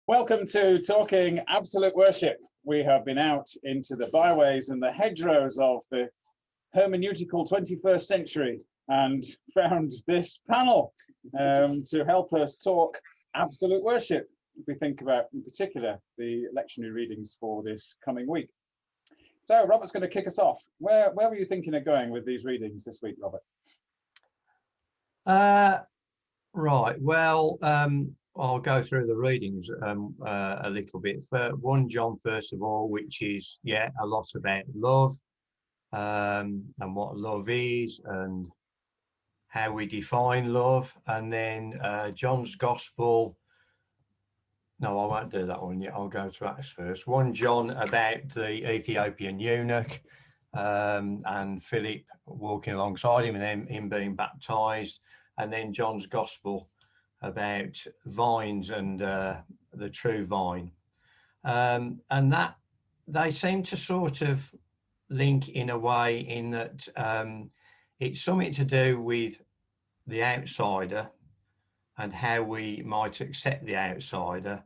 Welcome to Talking Absolute Worship. We have been out into the byways and the hedgerows of the hermeneutical 21st century and found this panel to help us talk absolute worship. If we think about, in particular, the lectionary readings for this coming week. So Robert's going to kick us off. Where were you thinking of going with these readings this week, Robert? Right, well, I'll go through the readings a little bit. For 1 John, first of all, which is, a lot about love and what love is and how we define love. And then John's Gospel. No, I won't do that one yet. I'll go to Acts first. 1 John about the Ethiopian eunuch and Philip walking alongside him and then him being baptized. And then John's Gospel about vines and the true vine. And that they seem to sort of link in a way in that it's something to do with the outsider and how we might accept the outsider,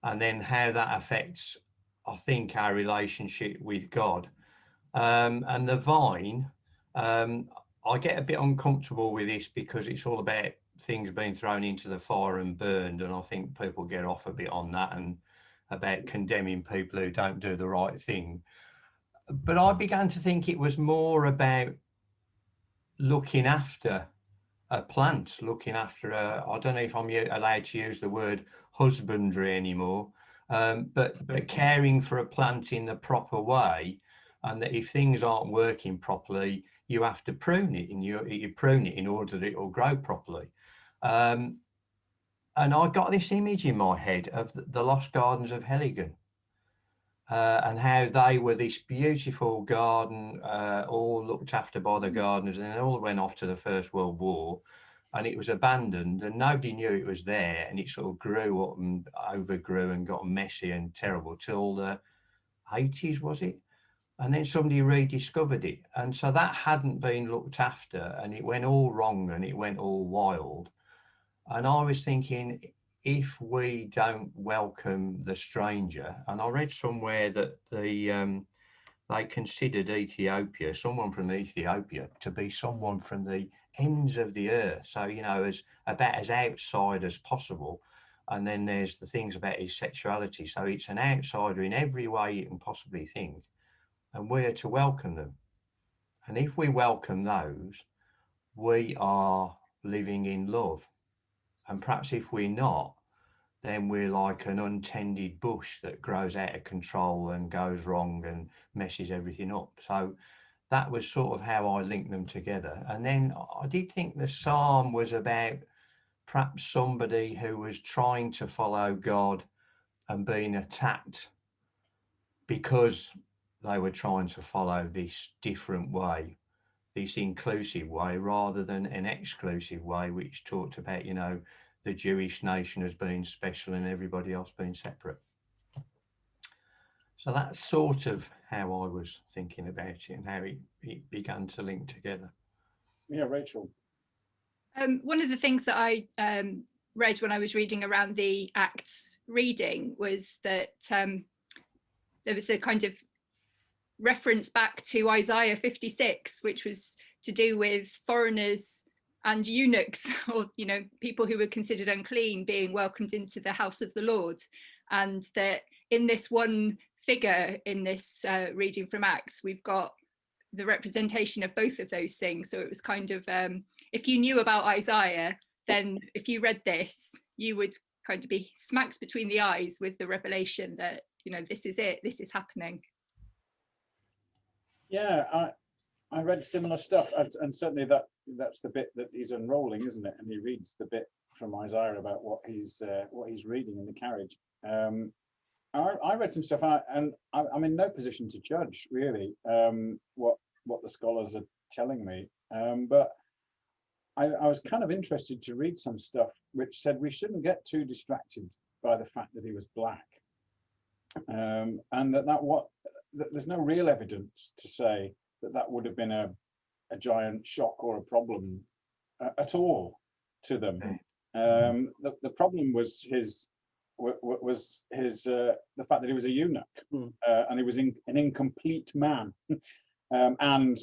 and then how that affects, I think, our relationship with God. And the vine, I get a bit uncomfortable with this because it's all about things being thrown into the fire and burned, and I think people get off a bit on that and about condemning people who don't do the right thing. But I began to think it was more about looking after a plant, looking after I don't know if I'm allowed to use the word husbandry anymore, but caring for a plant in the proper way, and that if things aren't working properly, you have to prune it, and you prune it in order that it will grow properly. And I got this image in my head of the Lost Gardens of Heligan, and how they were this beautiful garden, all looked after by the gardeners, and they all went off to the First World War, and it was abandoned and nobody knew it was there, and it sort of grew up and overgrew and got messy and terrible till the 80s, was it? And then somebody rediscovered it, and so that hadn't been looked after, and it went all wrong and it went all wild. And I was thinking, if we don't welcome the stranger, and I read somewhere that they considered Ethiopia, someone from Ethiopia, to be someone from the ends of the earth, so as about as outside as possible. And then there's the things about his sexuality, so it's an outsider in every way you can possibly think, and we're to welcome them. And if we welcome those, we are living in love. And perhaps if we're not, then we're like an untended bush that grows out of control and goes wrong and messes everything up. So that was sort of how I linked them together. And then I did think the psalm was about perhaps somebody who was trying to follow God and being attacked because they were trying to follow this different way, this inclusive way, rather than an exclusive way, which talked about, the Jewish nation as being special and everybody else being separate. So that's sort of how I was thinking about it and how it began to link together. Yeah, Rachel. One of the things that I read when I was reading around the Acts reading was that there was a kind of reference back to Isaiah 56, which was to do with foreigners and eunuchs, or people who were considered unclean, being welcomed into the house of the Lord. And that in this one figure in this reading from Acts, we've got the representation of both of those things. So it was kind of, if you knew about Isaiah, then if you read this, you would kind of be smacked between the eyes with the revelation that, this is it, this is happening. Yeah, I read similar stuff, and certainly that's the bit that he's unrolling, isn't it? And he reads the bit from Isaiah about what he's reading in the carriage. I read some stuff, and I'm in no position to judge really what the scholars are telling me, but I was kind of interested to read some stuff which said we shouldn't get too distracted by the fact that he was black, and that there's no real evidence to say that would have been a giant shock or a problem at all to them. The problem was his was his the fact that he was a eunuch, and he was an incomplete man, and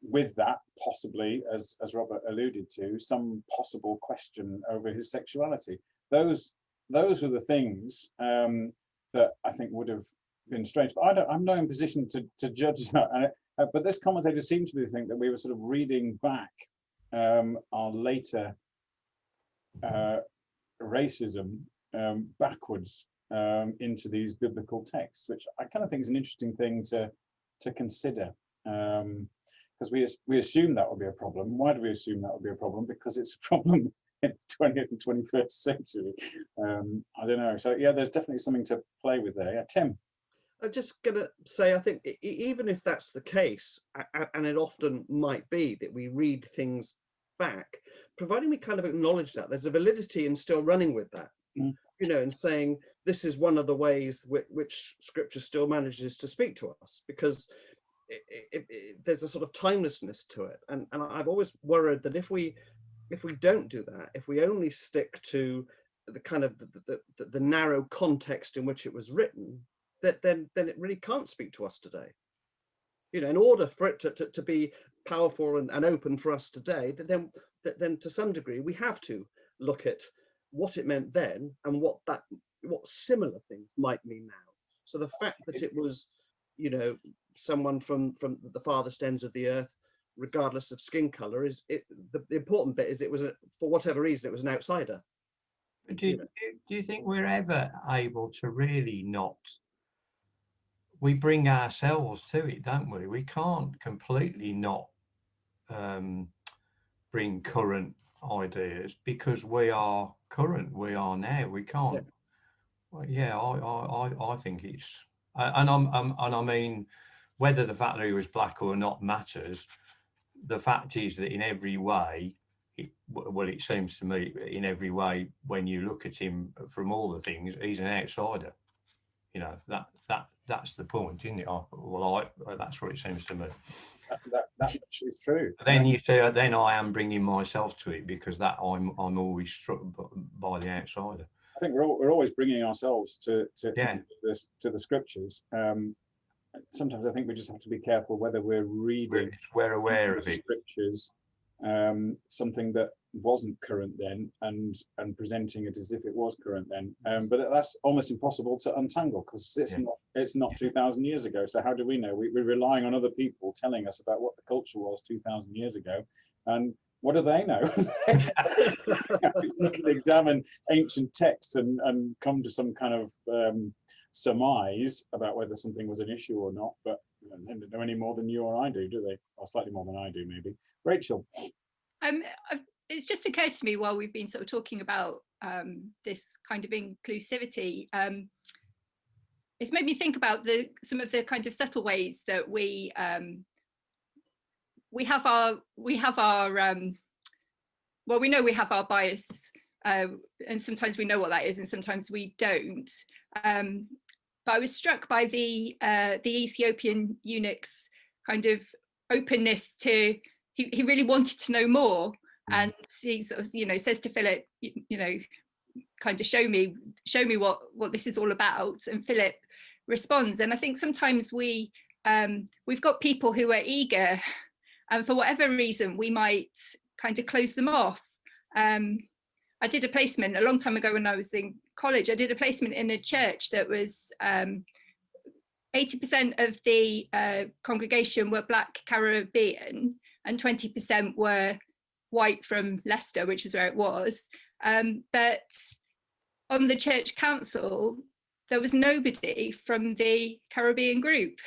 with that, possibly, as Robert alluded to, some possible question over his sexuality. Those were the things that I think would have been strange. But I'm not in position to judge that. But this commentator seemed to be the thing that we were sort of reading back our later racism backwards into these biblical texts, which I kind of think is an interesting thing to consider. Because we assume that would be a problem. Why do we assume that would be a problem? Because it's a problem in the 20th and 21st century. I don't know. So yeah, there's definitely something to play with there. Yeah, Tim. I'm just going to say, I think even if that's the case, and it often might be that we read things back, providing we kind of acknowledge that there's a validity in still running with that, you know, and saying this is one of the ways which Scripture still manages to speak to us, because there's a sort of timelessness to it. And I've always worried that if we don't do that, if we only stick to the kind of the narrow context in which it was written, that then it really can't speak to us today. You know, in order for it to be powerful and open for us today, then to some degree we have to look at what it meant then and what similar things might mean now. So the fact that it was, you know, someone from the farthest ends of the earth, regardless of skin color, is the important bit is it was for whatever reason it was an outsider. Do you think we're ever able to really not? We bring ourselves to it, don't we? We can't completely not bring current ideas because we are current. We are now. We can't. Yeah. Well, yeah, I think it's, and I mean, whether the fact that he was black or not matters. The fact is that in every way, it seems to me, in every way, when you look at him from all the things, he's an outsider. You know, that's the point, isn't it? That's what it seems to me. That actually is true. Then you say, then I am bringing myself to it, because that I'm always struck by the outsider. I think we're always bringing ourselves to the scriptures. Sometimes I think we just have to be careful whether we're reading. We're aware of it. Scriptures, something that wasn't current then, and presenting it as if it was current then. But that's almost impossible to untangle, because it's not 2,000 years ago. So how do we know? We're relying on other people telling us about what the culture was 2,000 years ago, and what do they know? You can examine ancient texts and come to some kind of surmise about whether something was an issue or not, but they don't know any more than you or I do they? Or slightly more than I do, maybe. Rachel. It's just occurred to me while we've been sort of talking about this kind of inclusivity. It's made me think about some of the kind of subtle ways that we have our well, we know we have our bias, and sometimes we know what that is, and sometimes we don't. But I was struck by the Ethiopian eunuch's kind of openness to. He really wanted to know more, and he sort of, you know, says to Philip, you know, kind of show me what this is all about, and Philip responds. And I think sometimes we've got people who are eager, and for whatever reason we might kind of close them off. I did a placement a long time ago when I was in college. I did a placement in a church that was 80% of the congregation were Black Caribbean and 20% were white from Leicester, which was where it was. But on the church council, there was nobody from the Caribbean group.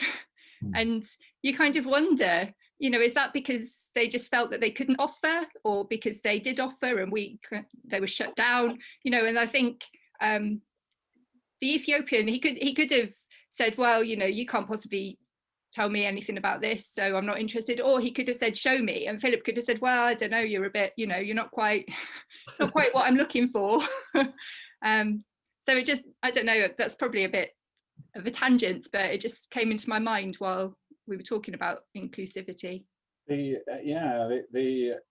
And you kind of wonder, you know, is that because they just felt that they couldn't offer, or because they did offer and they were shut down, you know? And I think the Ethiopian, he could have said, well, you know, you can't possibly tell me anything about this, so I'm not interested. Or he could have said, show me. And Philip could have said, well, I don't know, you're a bit, you know, you're not quite what I'm looking for. So it just, I don't know, that's probably a bit of a tangent, but it just came into my mind while we were talking about inclusivity. The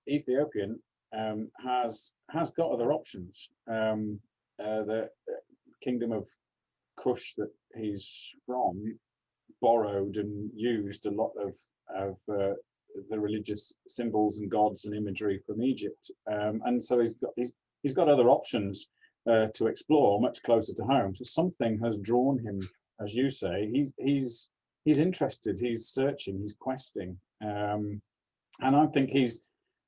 Ethiopian has got other options. kingdom of Kush that he's from borrowed and used a lot of the religious symbols and gods and imagery from Egypt, and so he's got other options to explore much closer to home. So something has drawn him, as you say. He's interested. He's searching. He's questing, and I think he's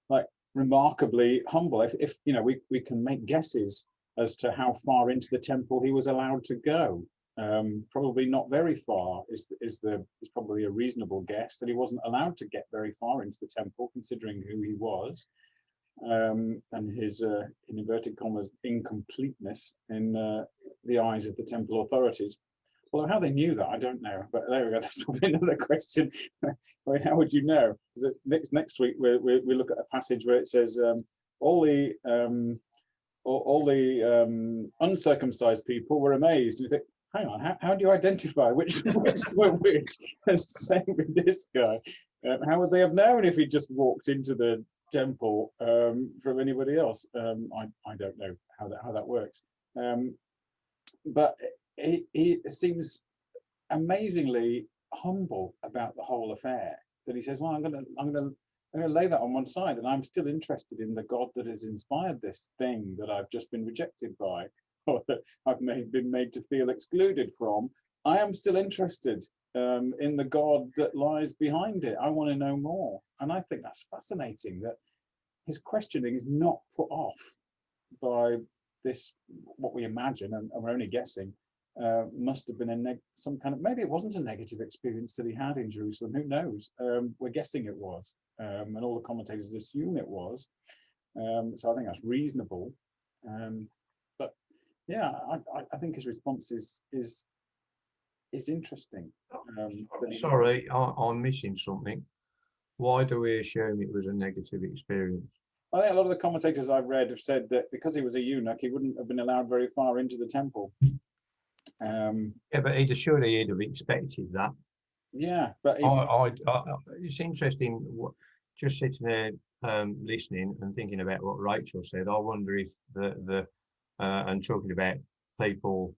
like remarkably humble. If you know, we can make guesses as to how far into the temple he was allowed to go. Probably not very far is probably a reasonable guess, that he wasn't allowed to get very far into the temple, considering who he was, and his in inverted commas incompleteness in the eyes of the temple authorities. Although how they knew that, I don't know. But there we go. That's probably another question. I mean, how would you know? Next week we look at a passage where it says all the uncircumcised people were amazed. And you think, hang on, how do you identify which were which? It's the same with this guy. How would they have known if he just walked into the temple from anybody else? I don't know how that works. But he seems amazingly humble about the whole affair. That he says, "Well, I'm gonna lay that on one side, and I'm still interested in the God that has inspired this thing that I've just been rejected by, or that I've been made to feel excluded from. I am still interested in the God that lies behind it. I want to know more." And I think that's fascinating, that his questioning is not put off by this, what we imagine, and we're only guessing, must have been some kind of, maybe it wasn't a negative experience that he had in Jerusalem, who knows? We're guessing it was, and all the commentators assume it was. So I think that's reasonable. But yeah, I think his response is interesting. Sorry, I'm missing something. Why do we assume it was a negative experience? I think a lot of the commentators I've read have said that because he was a eunuch, he wouldn't have been allowed very far into the temple. Yeah, but surely he'd have expected that. Yeah, but it's interesting. Just sitting there listening and thinking about what Rachel said. I wonder if and talking about people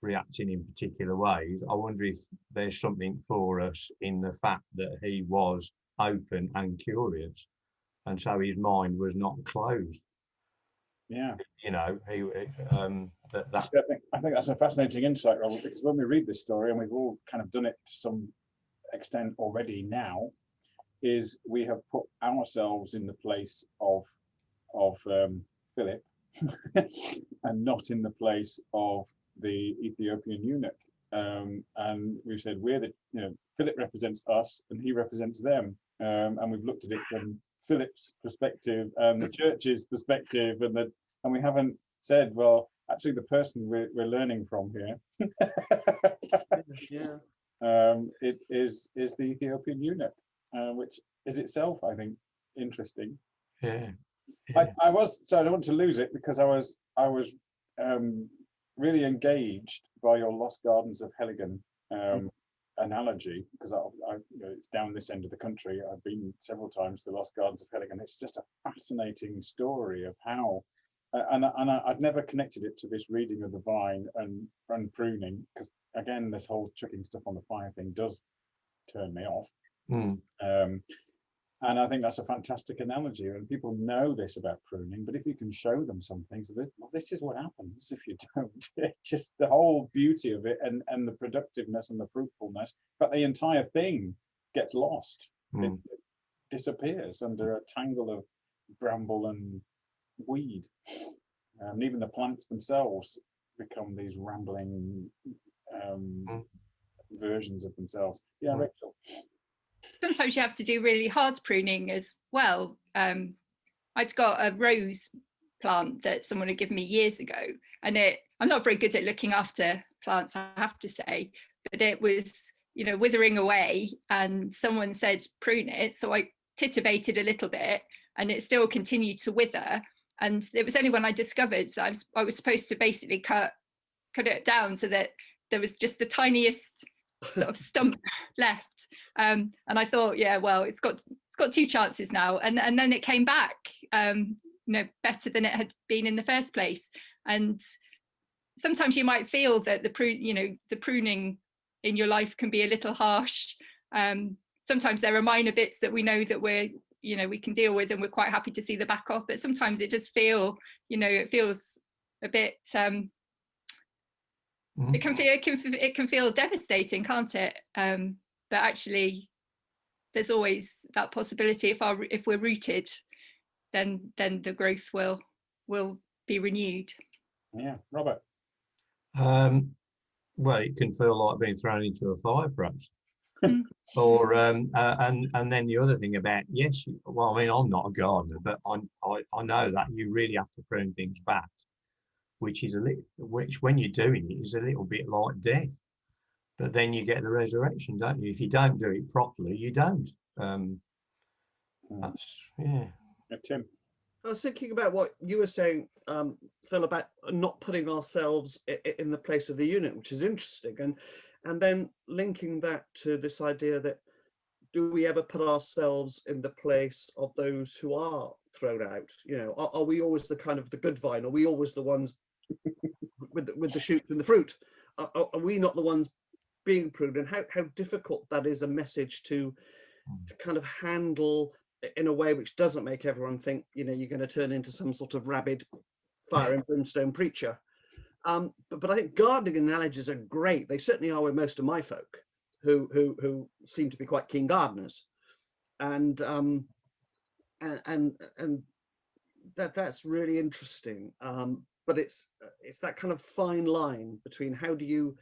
reacting in particular ways. I wonder if there's something for us in the fact that he was open and curious, and so his mind was not closed. Yeah, you know, I think that's a fascinating insight, Robert, because when we read this story, and we've all kind of done it to some extent already now, is we have put ourselves in the place of Philip and not in the place of the Ethiopian eunuch. And we've said Philip represents us and he represents them, and we've looked at it from Philip's perspective and the church's perspective, and we haven't said, well, actually the person we're learning from here it is the Ethiopian eunuch, which is itself, I think, interesting. Yeah. I don't want to lose it, because I was really engaged by your Lost Gardens of Heligan analogy, because it's down this end of the country. I've been several times to the Lost Gardens of Heligan. It's just a fascinating story of how, and I've never connected it to this reading of the vine and pruning, because again, this whole chucking stuff on the fire thing does turn me off. And I think that's a fantastic analogy, and people know this about pruning, but if you can show them something, so that, well, this is what happens if you don't. Just the whole beauty of it, and the productiveness and the fruitfulness, but the entire thing gets lost. It disappears under a tangle of bramble and weed, and even the plants themselves become these rambling versions of themselves. Yeah, Rachel. Sometimes you have to do really hard pruning as well. I'd got a rose plant that someone had given me years ago, and I'm not very good at looking after plants, I have to say, but it was, withering away, and someone said prune it, so I titivated a little bit, and it still continued to wither. And it was only when I discovered that I was supposed to basically cut it down so that there was just the tiniest sort of stump left. And I thought, yeah, well, it's got two chances now, and then it came back, better than it had been in the first place. And sometimes you might feel that the pruning in your life can be a little harsh. Sometimes there are minor bits that we know that we can deal with, and we're quite happy to see the back off, but sometimes it just it feels a bit it can feel devastating, can't it? But actually there's always that possibility, if we're rooted, then the growth will be renewed. Yeah, Robert. Well, it can feel like being thrown into a fire, perhaps. Or and then the other thing about, yes, well, I mean, I'm not a gardener, but I know that you really have to prune things back, which when you're doing it is a little bit like death. But then you get the resurrection, don't you? If you don't do it properly, you don't. That's, yeah. Tim. I was thinking about what you were saying, Phil, about not putting ourselves in the place of the unit, which is interesting, and then linking that to this idea that, do we ever put ourselves in the place of those who are thrown out? Are we always the kind of the good vine? Are we always the ones with the shoots and the fruit? Are we not the ones being pruned? And how difficult that is a message to kind of handle in a way which doesn't make everyone think you're going to turn into some sort of rabid fire and brimstone preacher. But I think gardening analogies are great. They certainly are with most of my folk who seem to be quite keen gardeners, and that's really interesting. But it's that kind of fine line between how do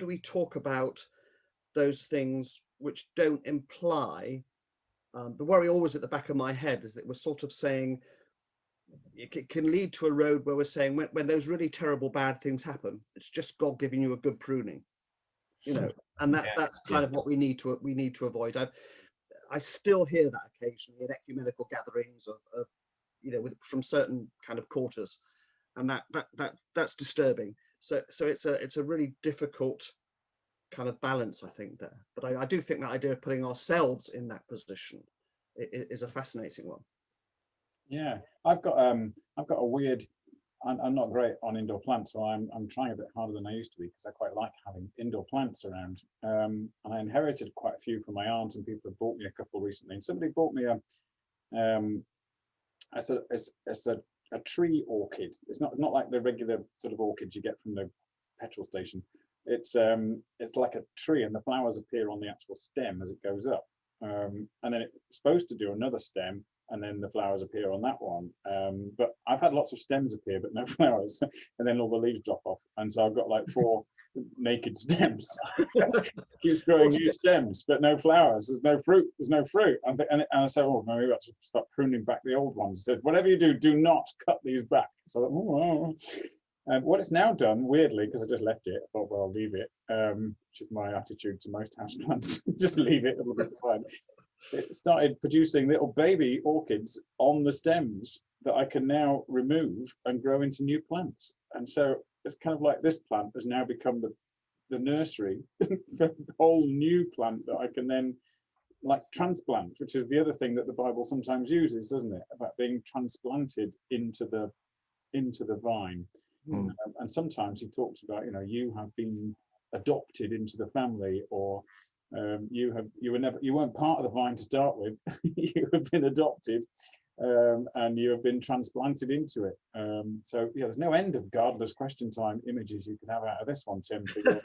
we talk about those things which don't imply. The worry always at the back of my head is that we're sort of saying it can lead to a road where we're saying when those really terrible bad things happen, it's just God giving you a good pruning, and that's kind of what we need to avoid. I still hear that occasionally in ecumenical gatherings of from certain kind of quarters, and that's disturbing. So it's a really difficult kind of balance, I think, there. But I do think that idea of putting ourselves in that position is a fascinating one. Yeah, I've got a weird. I'm not great on indoor plants, so I'm trying a bit harder than I used to be, because I quite like having indoor plants around. And I inherited quite a few from my aunt, and people have bought me a couple recently. And somebody bought me a tree orchid. It's not like the regular sort of orchids you get from the petrol station. It's like a tree, and the flowers appear on the actual stem as it goes up, and then it's supposed to do another stem, and then the flowers appear on that one. But I've had lots of stems appear, but no flowers, and then all the leaves drop off, and so I've got like 4 naked stems. Keeps growing new stems, but no flowers. There's no fruit. And I said, oh, maybe I should start pruning back the old ones. I said, whatever you do not cut these back. So I thought, and what it's now done, weirdly, because I just left it, I thought, well, I'll leave it, which is my attitude to most houseplants. Just leave it, it'll be fine. It started producing little baby orchids on the stems that I can now remove and grow into new plants. And so it's kind of like this plant has now become the nursery for a whole new plant that I can then like transplant, which is the other thing that the Bible sometimes uses, doesn't it? About being transplanted into the vine. And sometimes he talks about, you have been adopted into the family, or you weren't part of the vine to start with. You have been adopted, and you have been transplanted into it. So there's no end of gardener's question time images you can have out of this one, Tim, for your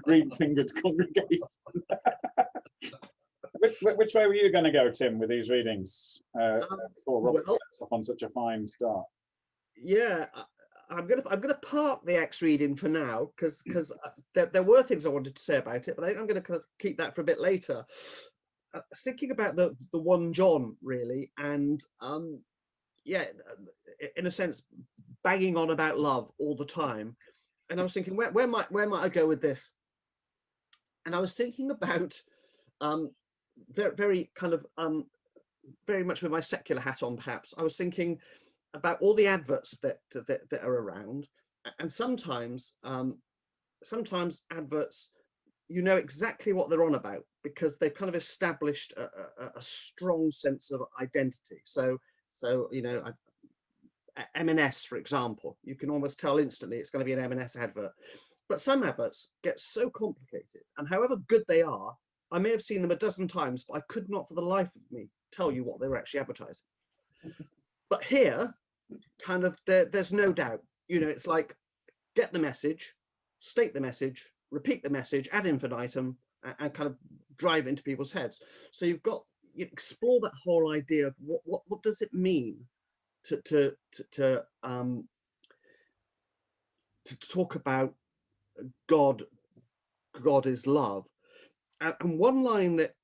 green-fingered congregation. Which way were you going to go, Tim, with these readings before Robert gets off on such a fine start? Yeah, I'm gonna park the Acts reading for now, because there were things I wanted to say about it, but I think I'm going to keep that for a bit later. Thinking about the 1 John really, and in a sense, banging on about love all the time, and I was thinking, where might I go with this? And I was thinking about very kind of very much with my secular hat on, perhaps. I was thinking about all the adverts that are around, and sometimes adverts, exactly what they're on about, because they've kind of established a strong sense of identity. So M&S, for example. You can almost tell instantly it's going to be an M&S advert. But some adverts get so complicated, and however good they are, I may have seen them a dozen times, but I could not for the life of me tell you what they were actually advertising. But here, kind of, there's no doubt. You know, it's like, get the message, state the message, repeat the message ad infinitum, and kind of drive into people's heads. So you explore that whole idea of what does it mean to talk about God is love. And one line that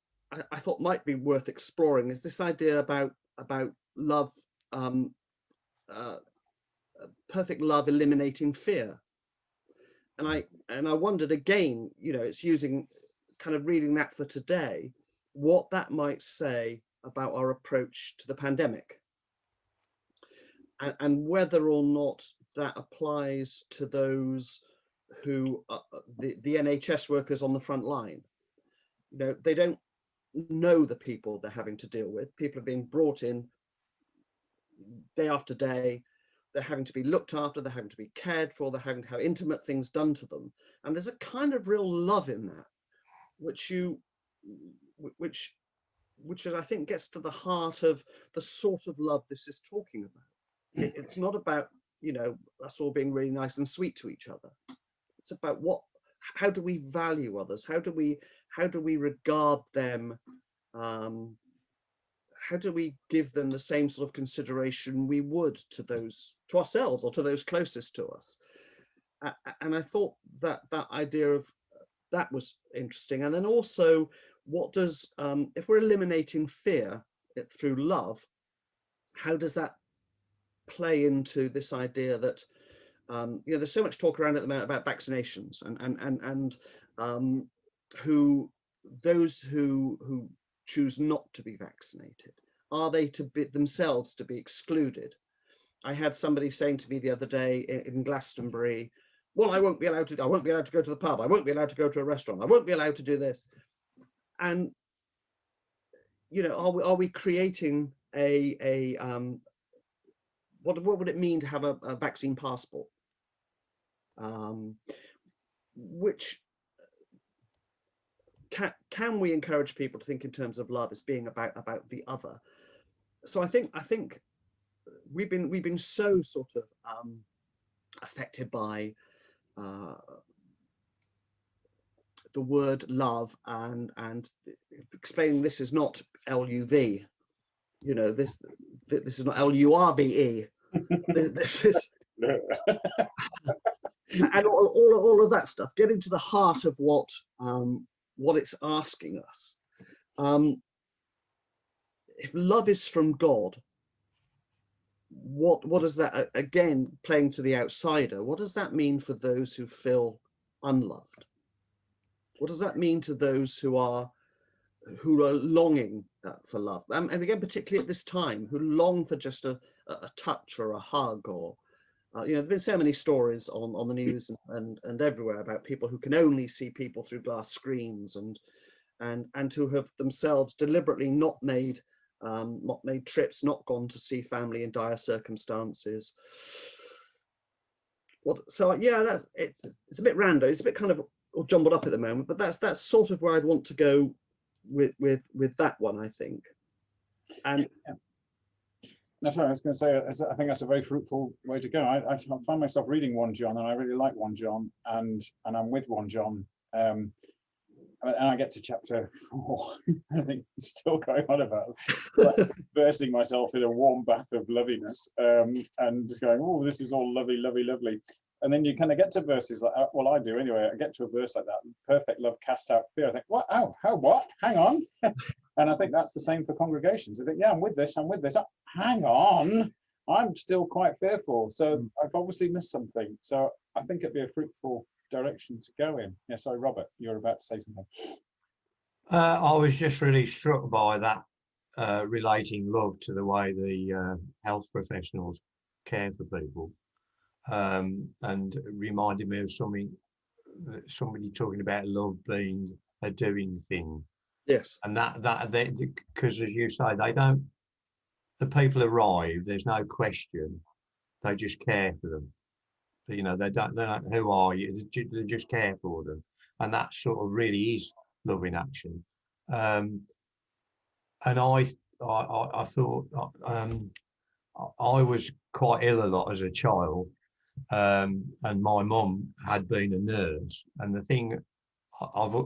I thought might be worth exploring is this idea about love, perfect love eliminating fear. And I wondered again, you know, it's using kind of reading that for today, what that might say about our approach to the pandemic, and whether or not that applies to those who the NHS workers on the front line. You know, they don't know the people they're having to deal with. People are being brought in day after day. They're having to be looked after. They're having to be cared for. They're having to have intimate things done to them. And there's a kind of real love in that, which I think gets to the heart of the sort of love this is talking about. It's not about, you know, us all being really nice and sweet to each other. It's about how do we value others? How do we regard them? How do we give them the same sort of consideration we would to ourselves or to those closest to us? And I thought that idea of that was interesting. And then also, what does, if we're eliminating fear through love, how does that play into this idea that, you know, there's so much talk around at the moment about vaccinations and those who choose not to be vaccinated, are they to be themselves to be excluded? I had somebody saying to me the other day in Glastonbury, well, I won't be allowed to go to the pub, I won't be allowed to go to a restaurant, I won't be allowed to do this. And, you know, are we creating what would it mean to have a vaccine passport? Which can we encourage people to think in terms of love as being about the other? So I think we've been so sort of affected by the word love and explaining this is not LUV, you know, this is not LURBE. This is and all of that stuff. Get into the heart of what it's asking us. If love is from God, what does that, again, playing to the outsider, what does that mean for those who feel unloved? What does that mean to those who are longing for love? And again, particularly at this time, who long for just a touch or a hug, or you know, there's been so many stories on the news and everywhere about people who can only see people through glass screens and who have themselves deliberately not made trips, not gone to see family in dire circumstances. So yeah, it's a bit random. It's a bit kind of all jumbled up at the moment, but that's sort of where I'd want to go with that one, I think. And that's what I was going to say. I think that's a very fruitful way to go. I find myself reading 1 John, and I really like 1 John, and I'm with 1 John. And I get to chapter 4, I think still going on about versing myself in a warm bath of loveliness, and just going, oh, this is all lovely, lovely, lovely. And then you kind of get to verses like, well, I do anyway. I get to a verse like that, perfect love casts out fear. I think, what? Oh, how, what? Hang on. And I think that's the same for congregations. I think, yeah, I'm with this. Oh, hang on. I'm still quite fearful. So I've obviously missed something. So I think it'd be a fruitful direction to go in. Yeah, sorry, Robert, you're about to say something. I was just really struck by that, relating love to the way the health professionals care for people, and reminded me of somebody talking about love being a doing thing. yes, And that because, as you say, the people arrive, there's no question, they just care for them. You know, they don't who are you? They just care for them, and that sort of really is love in action. And I thought I was quite ill a lot as a child, and my mum had been a nurse. And the thing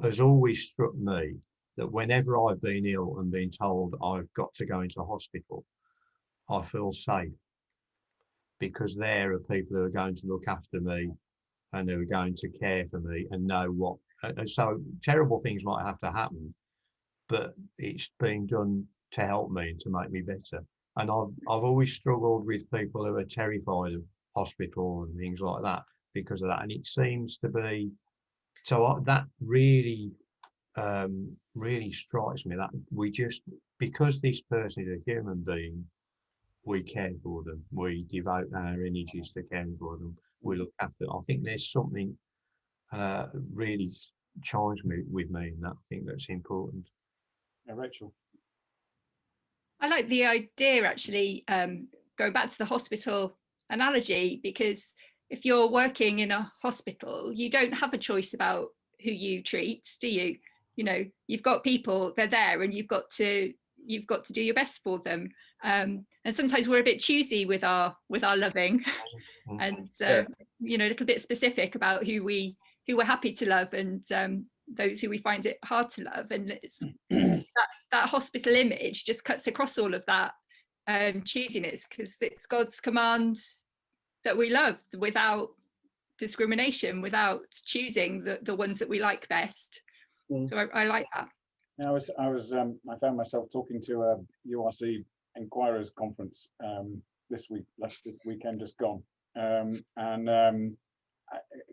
has always struck me that whenever I've been ill and been told I've got to go into hospital, I feel safe, because there are people who are going to look after me and who are going to care for me and know what. So terrible things might have to happen, but it's being done to help me and to make me better. And I've always struggled with people who are terrified of hospital and things like that because of that. And it seems to be so that really really strikes me that we just, because this person is a human being, we care for them, we devote our energies to caring for them, we look after them. I think there's something really chimes with me in that. I think that's important. Yeah, Rachel. I like the idea, actually, going back to the hospital analogy, because if you're working in a hospital, you don't have a choice about who you treat, do you? You know, you've got people, they're there, and you've got to do your best for them. And sometimes we're a bit choosy with our loving, and you know, a little bit specific about who we're happy to love, and those who we find it hard to love. And it's that hospital image just cuts across all of that choosiness, because it's God's command that we love without discrimination, without choosing the ones that we like best. So I like that. Now, I found myself talking to a URC Inquirers conference this weekend just gone, and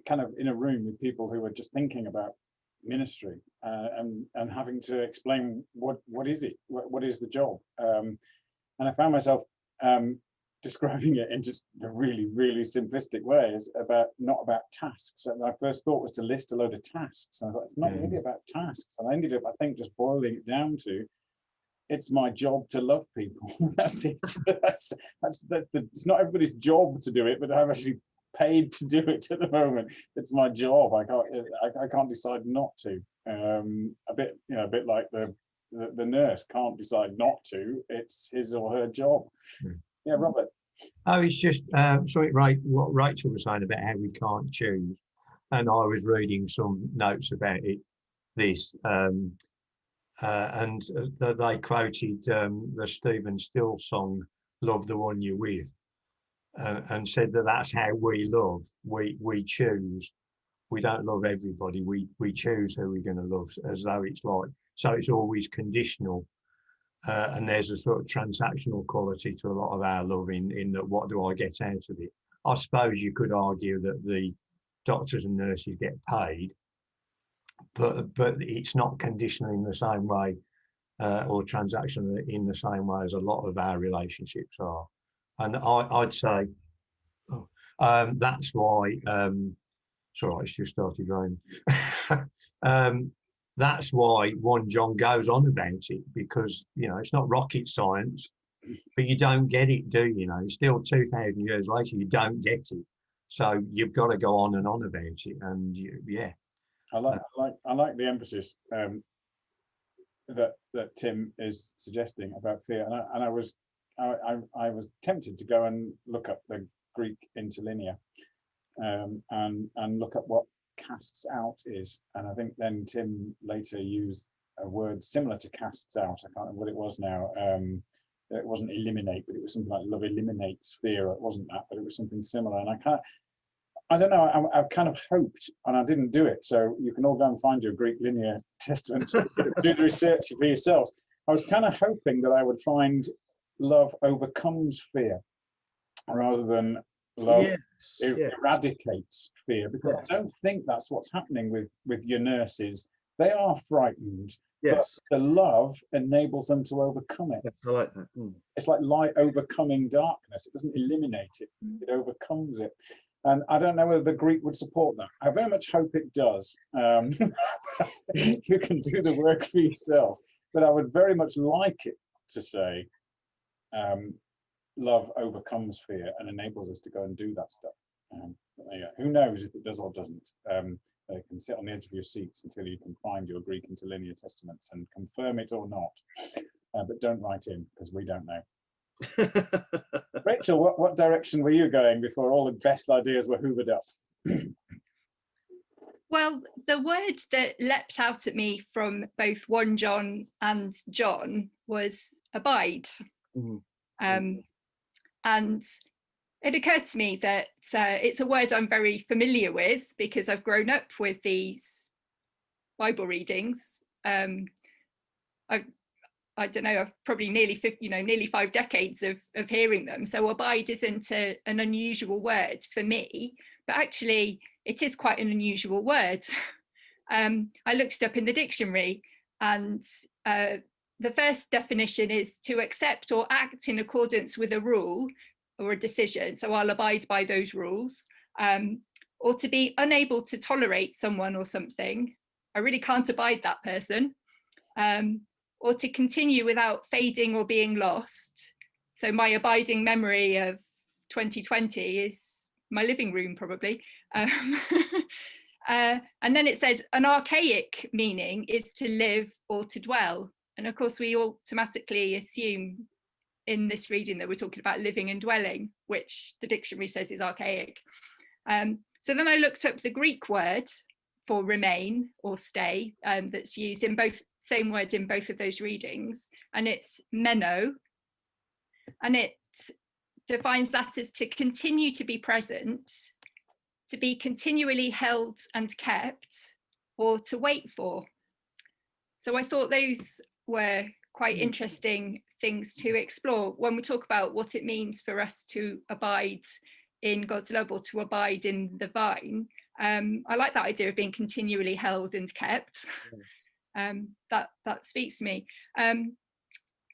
kind of in a room with people who were just thinking about ministry and having to explain what is it, what is the job, and I found myself describing it in just a really, really simplistic ways, not about tasks. And my first thought was to list a load of tasks, and I thought it's not really about tasks. And I ended up, I think, just boiling it down to, it's my job to love people. That's it. It's not everybody's job to do it, but I'm actually paid to do it at the moment. It's my job. I can't decide not to. A bit like the nurse can't decide not to. It's his or her job. Yeah, Robert. Oh, it's just something what Rachel was saying about how we can't choose, and I was reading some notes about this, and they quoted the Stephen Still song "Love the One You're With," and said that's how we love. We choose. We don't love everybody. We choose who we're going to love, as though it's like, so it's always conditional. And there's a sort of transactional quality to a lot of our love in that, what do I get out of it? I suppose you could argue that the doctors and nurses get paid, but it's not conditional in the same way, or transactional in the same way as a lot of our relationships are. And I'd say that's why, sorry, it's just started raining. That's why 1 John goes on about it, because, you know, it's not rocket science, but you don't get it, do you? Know, still 2,000 years later, you don't get it. So you've got to go on and on about it. And yeah. I like the emphasis that Tim is suggesting about fear. And I was tempted to go and look up the Greek interlinear and look at what casts out is, and I think then Tim later used a word similar to casts out. I can't remember what it was now. It wasn't eliminate, but it was something like love eliminates fear. It wasn't that, but it was something similar. And I don't know, I kind of hoped, and I didn't do it, so you can all go and find your Greek linear testament, do the research for yourselves. I was kind of hoping that I would find love overcomes fear rather than love eradicates fear, because I don't think that's what's happening with your nurses. They are frightened, but the love enables them to overcome it. I like that. It's like light overcoming darkness. It doesn't eliminate it, it overcomes it. And I don't know whether the Greek would support that. I very much hope it does. You can do the work for yourself, but I would very much like it to say love overcomes fear and enables us to go and do that stuff. But there you go. Who knows if it does or doesn't? You can sit on the edge of your seats until you can find your Greek interlinear testaments and confirm it or not. But don't write in, because we don't know. Rachel, what direction were you going before all the best ideas were hoovered up? Well, the word that leapt out at me from both 1 John and John was abide. And it occurred to me that it's a word I'm very familiar with because I've grown up with these Bible readings. I don't know, I've probably nearly 5 decades of hearing them. So abide isn't an unusual word for me, but actually it is quite an unusual word. I looked it up in the dictionary, and the first definition is to accept or act in accordance with a rule or a decision. So I'll abide by those rules. Or to be unable to tolerate someone or something. I really can't abide that person. Or to continue without fading or being lost. So my abiding memory of 2020 is my living room, probably. And then it says an archaic meaning is to live or to dwell. And of course, we automatically assume in this reading that we're talking about living and dwelling, which the dictionary says is archaic. So then I looked up the Greek word for remain or stay, that's used in both, same word in both of those readings, and it's meno, and it defines that as to continue to be present, to be continually held and kept, or to wait for. So I thought those were quite interesting things to explore when we talk about what it means for us to abide in God's love or to abide in the vine. I like that idea of being continually held and kept. That speaks to me. And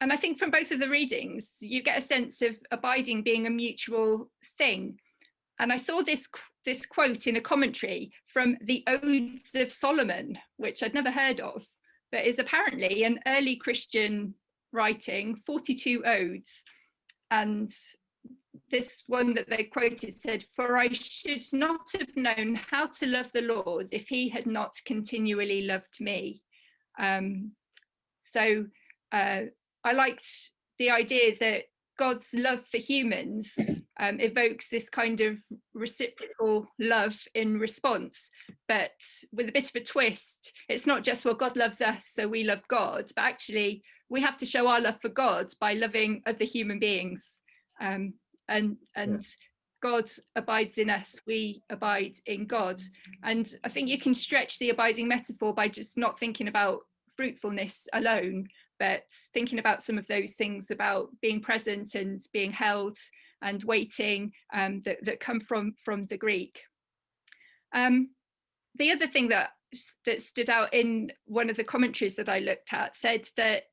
I think from both of the readings, you get a sense of abiding being a mutual thing. And I saw this quote in a commentary from the Odes of Solomon, which I'd never heard of, but is apparently an early Christian writing, 42 odes. And this one that they quoted said, "For I should not have known how to love the Lord if he had not continually loved me." So I liked the idea that God's love for humans evokes this kind of reciprocal love in response, but with a bit of a twist. It's not just, well, God loves us, so we love God, but actually we have to show our love for God by loving other human beings. And yes. God abides in us, we abide in God. And I think you can stretch the abiding metaphor by just not thinking about fruitfulness alone, but thinking about some of those things about being present and being held and waiting that come from the Greek. The other thing that stood out in one of the commentaries that I looked at said that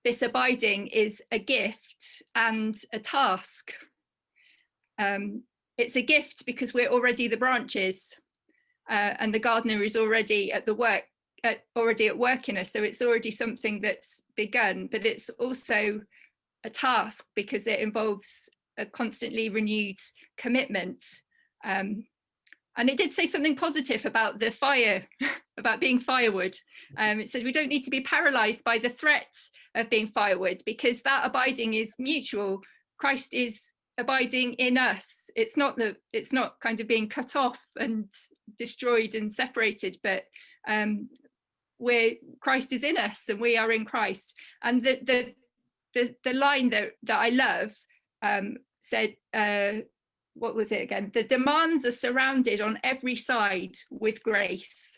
this abiding is a gift and a task. It's a gift because we're already the branches, and the gardener is already at work in us, so it's already something that's begun. But it's also a task because it involves a constantly renewed commitment. And it did say something positive about the fire, about being firewood. It said we don't need to be paralyzed by the threat of being firewood, because that abiding is mutual. Christ is abiding in us. It's not kind of being cut off and destroyed and separated, but Christ is in us and we are in Christ. And the line that I love said, what was it again? The demands are surrounded on every side with grace.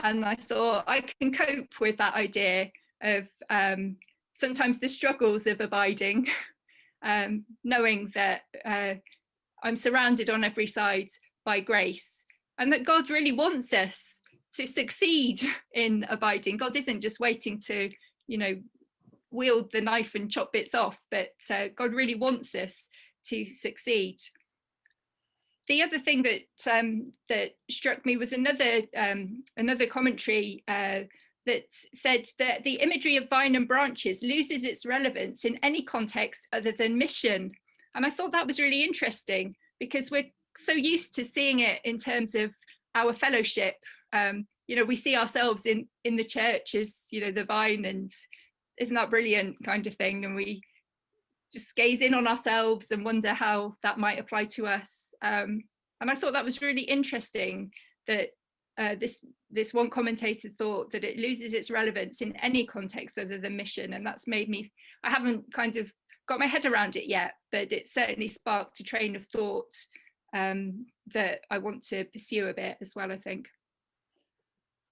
And I thought I can cope with that idea of sometimes the struggles of abiding, knowing that I'm surrounded on every side by grace, and that God really wants us to succeed in abiding. God isn't just waiting to, wield the knife and chop bits off, but God really wants us to succeed. The other thing that struck me was another commentary that that said that the imagery of vine and branches loses its relevance in any context other than mission. And I thought that was really interesting, because we're so used to seeing it in terms of our fellowship. You know, we see ourselves in the church as, you know, the vine, and isn't that brilliant kind of thing. And we just gaze in on ourselves and wonder how that might apply to us. And I thought that was really interesting, that this one commentator thought that it loses its relevance in any context other than mission. And that's made me, I haven't kind of got my head around it yet, but it certainly sparked a train of thought that I want to pursue a bit as well, I think.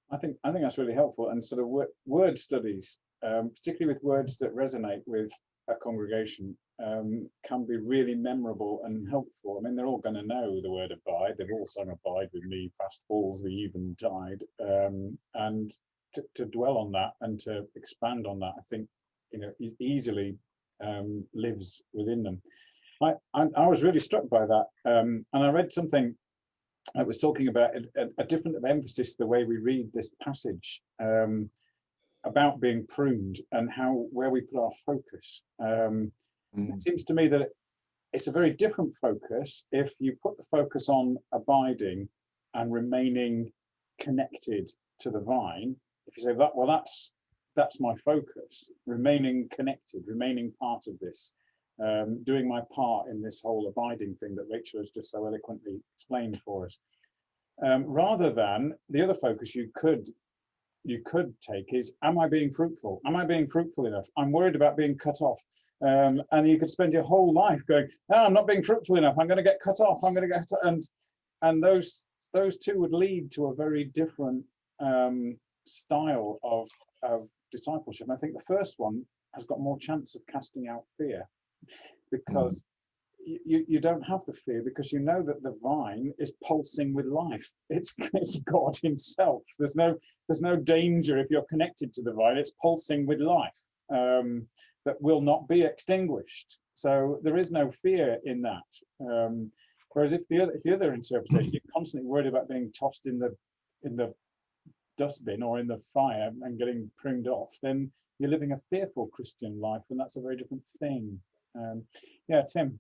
I think that's really helpful, and sort of word studies, particularly with words that resonate with a congregation, can be really memorable and helpful. I mean, they're all going to know the word abide. They've all sung "Abide with me, fast falls the eventide," and to dwell on that and to expand on that, I think, you know, is easily lives within them. I was really struck by that, and I read something that was talking about a different emphasis, the way we read this passage, about being pruned and where we put our focus. It seems to me that it's a very different focus if you put the focus on abiding and remaining connected to the vine. If you say that, well, that's my focus, remaining connected, remaining part of this, doing my part in this whole abiding thing that Rachel has just so eloquently explained for us. Rather than the other focus you could take is, am I being fruitful? Am I being fruitful enough? I'm worried about being cut off. And you could spend your whole life going, no, I'm not being fruitful enough. I'm going to get cut off. I'm going to get, and those two would lead to a very different style of discipleship. And I think the first one has got more chance of casting out fear, because you don't have the fear, because you know that the vine is pulsing with life. It's God himself. There's no danger if you're connected to the vine. It's pulsing with life that will not be extinguished. So there is no fear in that. Whereas if the other interpretation, you're constantly worried about being tossed in the dustbin or in the fire and getting pruned off, then you're living a fearful Christian life, and that's a very different thing. Yeah, Tim.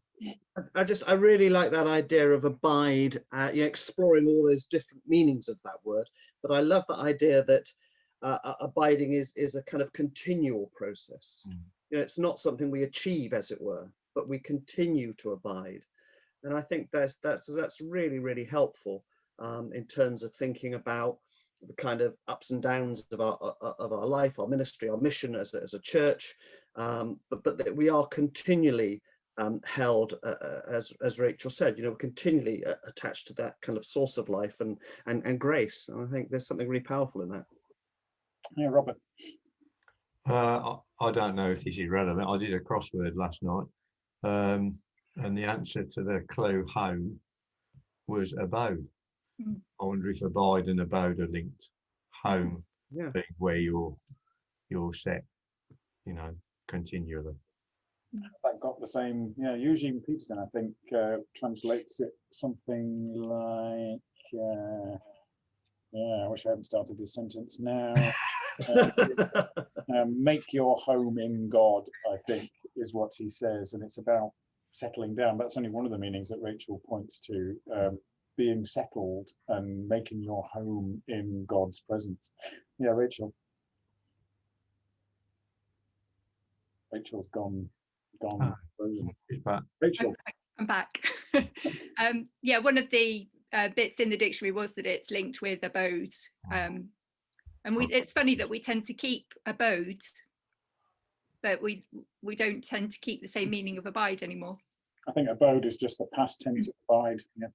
I really like that idea of abide, exploring all those different meanings of that word. But I love the idea that abiding is a kind of continual process. You know, it's not something we achieve, as it were, but we continue to abide. And I think that's really, really helpful in terms of thinking about the kind of ups and downs of our life, our ministry, our mission as a church, but that we are continually held, as Rachel said, you know, continually attached to that kind of source of life and grace. And I think there's something really powerful in that. Yeah, Robert. I don't know if this is relevant. I did a crossword last night, and the answer to the clue home was abode. I wonder if abide and abode are linked. Home being where you're set, you know, continually. That got the same. Yeah, Eugene Peterson, I think, translates it something like, I wish I hadn't started this sentence now. Make your home in God, I think, is what he says, and it's about settling down. That's only one of the meanings that Rachel points to, being settled and making your home in God's presence. Yeah, Rachel. Rachel's gone frozen. She's back. Rachel. I'm back. Yeah, one of the bits in the dictionary was that it's linked with abode. And it's funny that we tend to keep abode, but we don't tend to keep the same meaning of abide anymore. I think abode is just the past tense of abide. Yeah.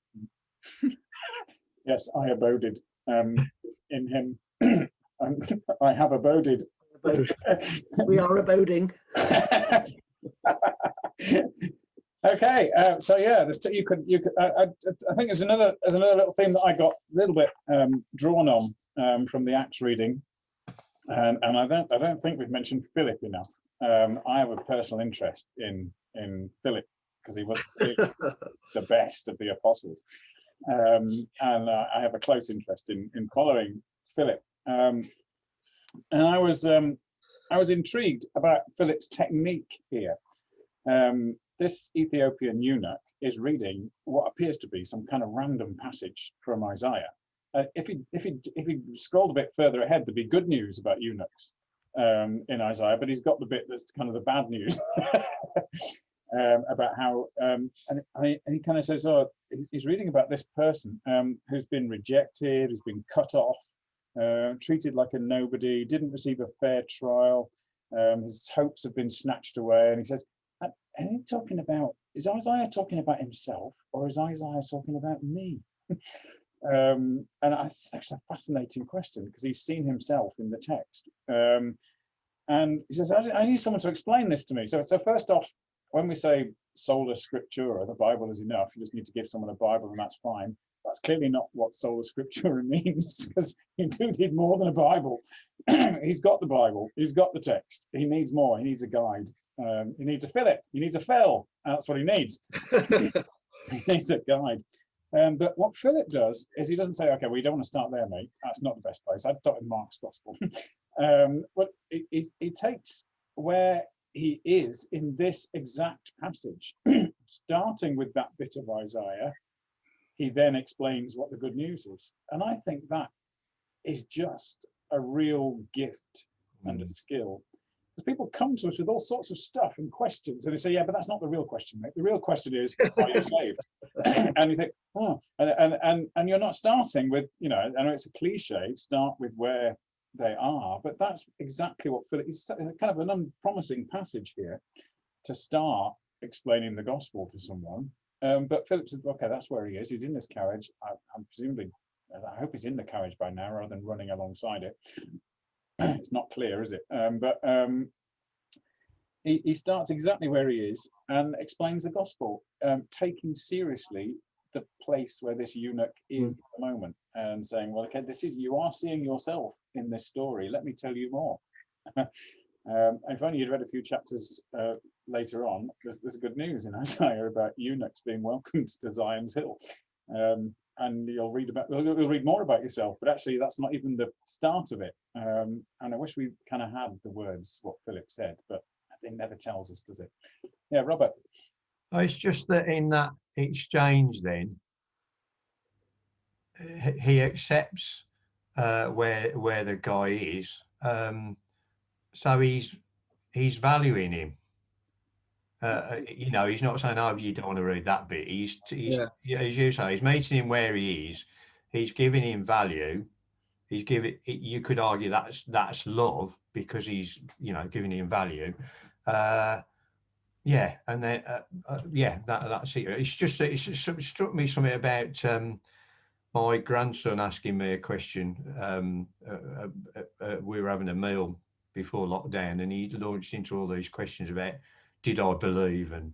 Yes, I aboded in him. I have aboded. We are aboding. Okay, so yeah, you could. I think there's another little theme that I got a little bit drawn on from the Acts reading, and I don't think we've mentioned Philip enough. I have a personal interest in Philip because he was the best of the apostles, and I have a close interest in following Philip. And I was intrigued about Philip's technique here. This Ethiopian eunuch is reading what appears to be some kind of random passage from Isaiah. If he scrolled a bit further ahead, there'd be good news about eunuchs in Isaiah, but he's got the bit that's kind of the bad news about how, and he kind of says, oh, he's reading about this person who's been rejected, who's been cut off, treated like a nobody, didn't receive a fair trial, his hopes have been snatched away. And he says, is Isaiah talking about himself, or is Isaiah talking about me? And that's a fascinating question, because he's seen himself in the text. And he says, I need someone to explain this to me. So first off, when we say sola scriptura, the Bible is enough, you just need to give someone a Bible and that's fine. That's clearly not what sola scriptura means, because he need more than a Bible. He's got the Bible, he's got the text. He needs more, he needs a guide. He needs a Philip, he needs a Phil. That's what he needs. He needs a guide. But what Philip does is he doesn't say, okay, well, you don't want to start there, mate. That's not the best place. I'd start with Mark's Gospel. But he takes where he is in this exact passage, starting with that bit of Isaiah. He then explains what the good news is. And I think that is just a real gift and a skill. Because people come to us with all sorts of stuff and questions, and they say, yeah, but that's not the real question, mate. The real question is, are you saved? And you think, oh, and you're not starting with, I know it's a cliche, start with where they are, but that's exactly what Philip, it's kind of an unpromising passage here to start explaining the gospel to someone. But Philip says, okay, that's where he is. He's in this carriage. I'm presumably, I hope he's in the carriage by now rather than running alongside it. It's not clear, is it? But he starts exactly where he is and explains the gospel, taking seriously the place where this eunuch is at the moment, and saying, well, okay, you are seeing yourself in this story. Let me tell you more. If only you'd read a few chapters later on, there's good news in Isaiah about eunuchs being welcomed to Zion's hill. And you'll read more about yourself, but actually that's not even the start of it. And I wish we kind of had the words what Philip said, but it never tells us, does it? Yeah, Robert. Oh, it's just that in that exchange, then he accepts where the guy is, so he's valuing him. He's not saying, oh, you don't want to read that bit. He's as you say, he's meeting him where he is. He's giving him value. You could argue that's love, because he's, giving him value. And then that's it. It's just that it struck me something about my grandson asking me a question. We were having a meal before lockdown, and he launched into all these questions about, did I believe? And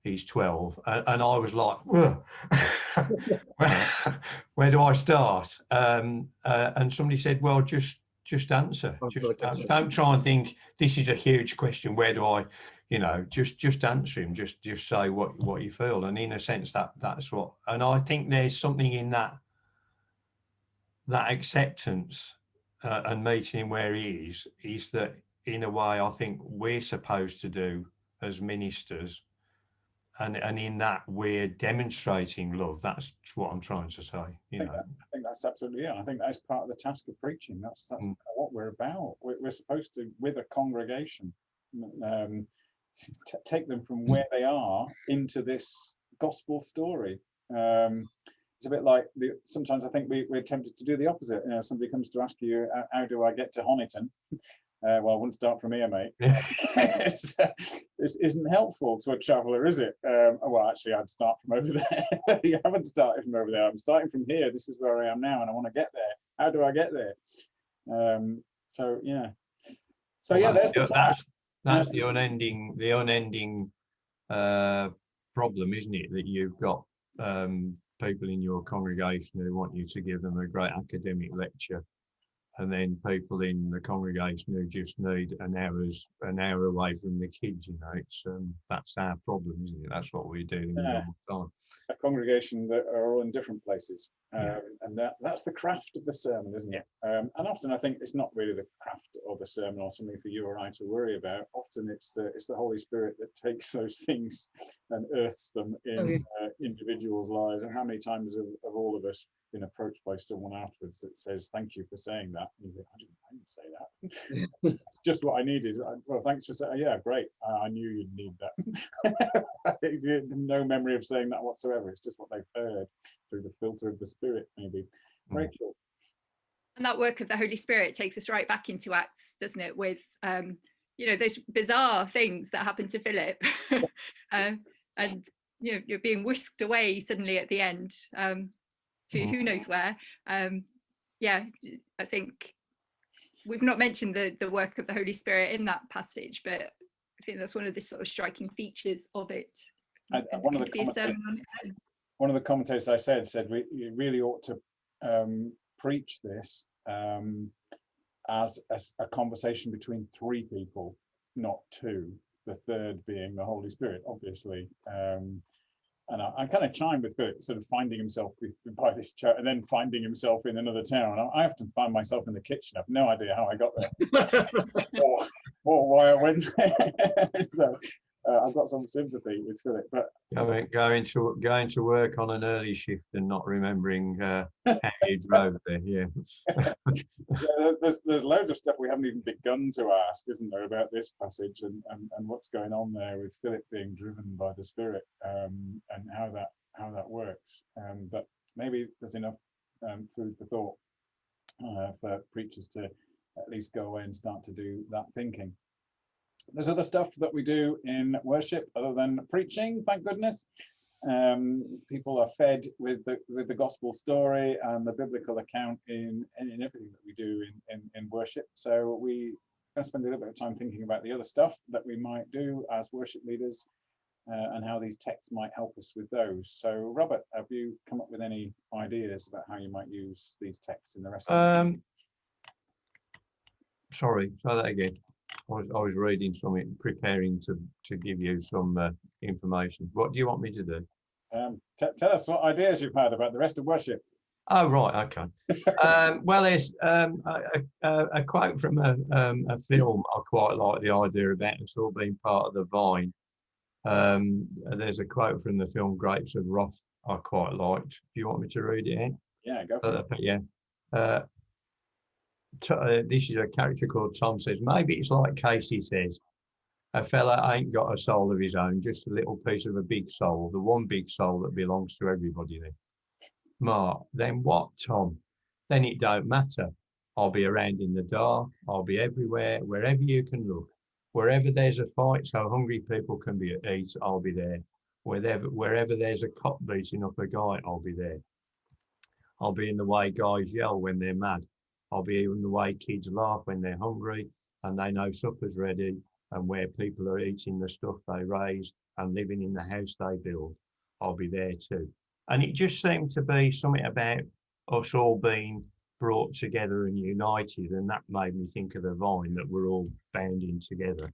he's 12, and I was like, where do I start? And somebody said, well, just answer. Don't try and think this is a huge question. Where do I, just answer him. Just say what you feel. And in a sense, that's what. And I think there's something in that acceptance and meeting him where he is that, in a way, I think we're supposed to do as ministers, and in that we're demonstrating love. That's what I'm trying to say. I think that's absolutely it. I think that's part of the task of preaching. That's what we're about. We're supposed to, with a congregation, take them from where they are into this gospel story. It's a bit like sometimes I think we're tempted to do the opposite. Somebody comes to ask you, how do I get to Honiton? Well, I wouldn't start from here, mate. This isn't helpful to a traveller, is it? Well, actually, I'd start from over there. You haven't started from over there. I'm starting from here. This is where I am now, and I want to get there. How do I get there? So yeah. There's that's the unending problem, isn't it? That you've got people in your congregation who want you to give them a great academic lecture, and then people in the congregation who just need an hour away from the kids. You know, it's that's our problem, isn't it? That's what we're dealing with Yeah. all the time. A congregation that are all in different places. Yeah. And that's the craft of the sermon, isn't it? And often I think it's not really the craft of the sermon or something for you or I to worry about. Often it's the Holy Spirit that takes those things and earths them in individuals' lives. And how many times have all of us been approached by someone afterwards that says, "Thank you for saying that." And you think, I didn't say that. It's just what I needed. Well, thanks for saying. Yeah, great. I knew you'd need that. No memory of saying that whatsoever. It's just what they've heard through the filter of the Spirit, maybe. Rachel. And that work of the Holy Spirit takes us right back into Acts, doesn't it? With those bizarre things that happen to Philip, and you're being whisked away suddenly at the end to who knows where. I think we've not mentioned the work of the Holy Spirit in that passage, but I think that's one of the sort of striking features of it. One of the commentators I said we really ought to preach this as a conversation between three people, not two, the third being the Holy Spirit, obviously. And I kind of chimed with Philip, sort of finding himself by this church and then finding himself in another town. I often find myself in the kitchen. I've no idea how I got there or why I went there. So I've got some sympathy with Philip. But going to work on an early shift and not remembering how you drove there. Yeah. There's loads of stuff we haven't even begun to ask, isn't there, about this passage and what's going on there with Philip being driven by the Spirit, and how that works. But maybe there's enough food for thought for preachers to at least go away and start to do that thinking. There's other stuff that we do in worship other than preaching, thank goodness. People are fed with the gospel story and the biblical account in everything that we do in worship. So we going to spend a little bit of time thinking about the other stuff that we might do as worship leaders and how these texts might help us with those. So Robert, have you come up with any ideas about how you might use these texts in the rest of the Sorry, say that again. I was reading something, preparing to give you some information. What do you want me to do? Tell us what ideas you've had about the rest of worship. Oh, right, okay. Well, there's a quote from a film I quite like the idea about us all being part of the vine. There's a quote from the film Grapes of Wrath I quite liked. Do you want me to read it in? Yeah, go for it. Yeah. This is a character called Tom says, maybe it's like Casey says, a fella ain't got a soul of his own, just a little piece of a big soul, the one big soul that belongs to everybody then. Mark, then what, Tom? Then it don't matter. I'll be around in the dark. I'll be everywhere, wherever you can look. Wherever there's a fight so hungry people can be at eat, I'll be there. Wherever there's a cop beating up a guy, I'll be there. I'll be in the way guys yell when they're mad. I'll be in the way kids laugh when they're hungry and they know supper's ready, and where people are eating the stuff they raise and living in the house they build. I'll be there too. And it just seemed to be something about us all being brought together and united, and that made me think of the vine, that we're all bound in together.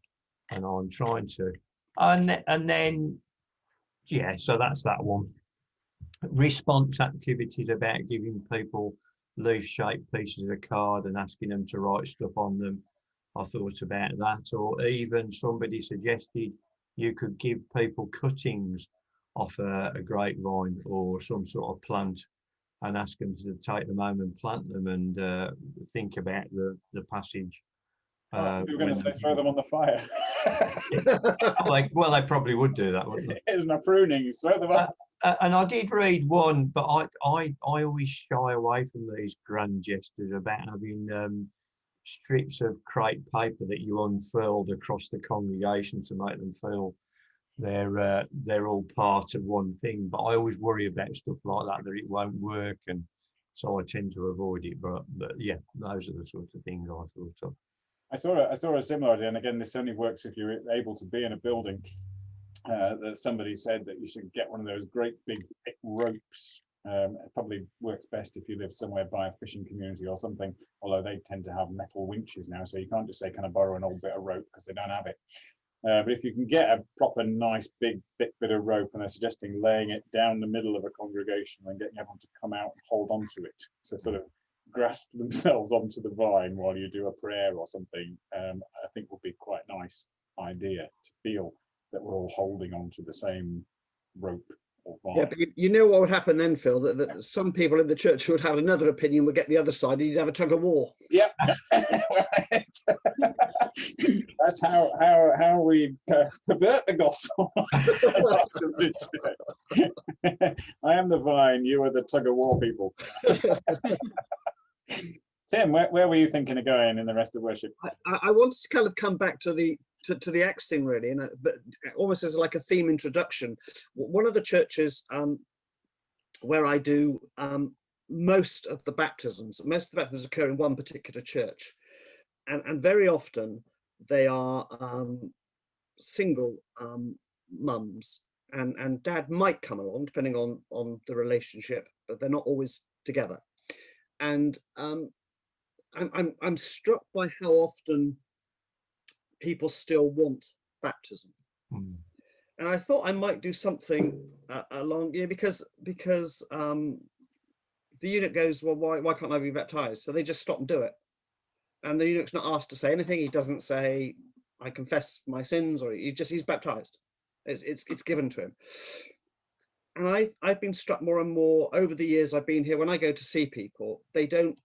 And I'm trying to, and then, yeah, so that's that one. Response activities about giving people leaf-shaped pieces of card and asking them to write stuff on them. I thought about that, or even somebody suggested you could give people cuttings off a grapevine or some sort of plant and ask them to take them home and plant them and think about the passage. You were going to say throw them on the fire. Well, they probably would do that, wouldn't they? Here's my prunings, throw them on. And I did read one, but I always shy away from these grand gestures about having strips of crepe paper that you unfurled across the congregation to make them feel they're all part of one thing. But I always worry about stuff like that it won't work, and so I tend to avoid it. But yeah, those are the sorts of things I thought of. I saw a similar idea, and again, this only works if you're able to be in a building. That somebody said that you should get one of those great big thick ropes It probably works best if you live somewhere by a fishing community or something, although they tend to have metal winches now, so you can't just say, can I borrow an old bit of rope, because they don't have it. But if you can get a proper nice big thick bit of rope, and they're suggesting laying it down the middle of a congregation and getting everyone to come out and hold on to it to sort of grasp themselves onto the vine while you do a prayer or something, I think would be quite a nice idea, to feel that we're all holding on to the same rope or vine. Yeah, but you know what would happen then, Phil? That some people in the church who would have another opinion would get the other side, and you'd have a tug of war. Yep. That's how we pervert the gospel. I am the vine, you are the tug of war people. Tim, where were you thinking of going in the rest of worship? I wanted to kind of come back to the Acts thing, really, and but almost as like a theme introduction. One of the churches where I do most of the baptisms occur in one particular church, and very often they are single mums, and dad might come along depending on the relationship, but they're not always together. And I'm struck by how often people still want baptism. And I thought I might do something along, because the eunuch goes, well, why can't I be baptized? So they just stop and do it. And the eunuch's not asked to say anything. He doesn't say, I confess my sins, or he's baptized. It's given to him. And I've been struck more and more over the years I've been here. When I go to see people, they don't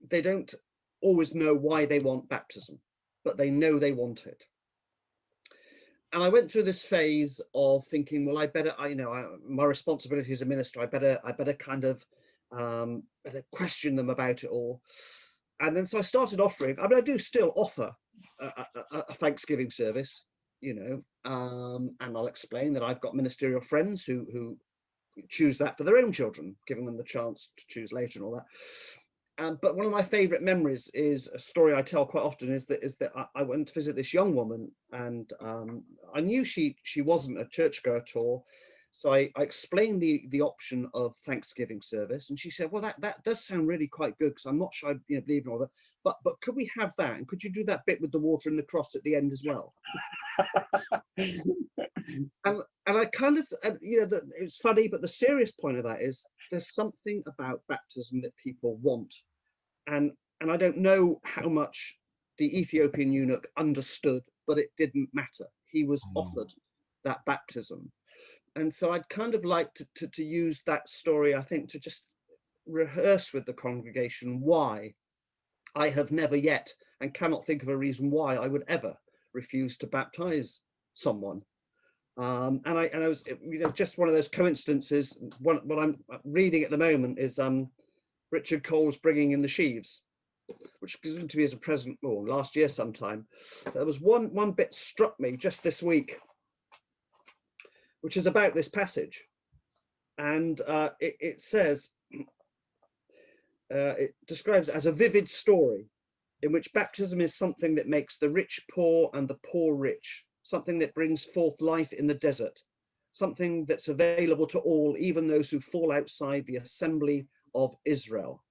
they don't always know why they want baptism, but they know they want it. And I went through this phase of thinking, well, my responsibility as a minister, I better kind of better question them about it all. And then so I started offering. I mean, I do still offer a Thanksgiving service, and I'll explain that I've got ministerial friends who choose that for their own children, giving them the chance to choose later and all that. But one of my favourite memories is a story I tell quite often. Is that I went to visit this young woman, and I knew she wasn't a churchgoer at all. So I explained the option of Thanksgiving service, and she said, "Well, that does sound really quite good, because I'm not sure I believe in all that. But could we have that? And could you do that bit with the water and the cross at the end as well?" and I kind of, it's funny, but the serious point of that is there's something about baptism that people want, and I don't know how much the Ethiopian eunuch understood, but it didn't matter. He was offered that baptism. And so I'd kind of like to use that story, I think, to just rehearse with the congregation why I have never yet, and cannot think of a reason why I would ever refuse to baptize someone. And I was, just one of those coincidences. What I'm reading at the moment is Richard Cole's Bringing in the Sheaves, which was given to me as a present last year sometime. There was one bit struck me just this week, which is about this passage, and it says, it describes it as a vivid story in which baptism is something that makes the rich poor and the poor rich, something that brings forth life in the desert, something that's available to all, even those who fall outside the assembly of Israel.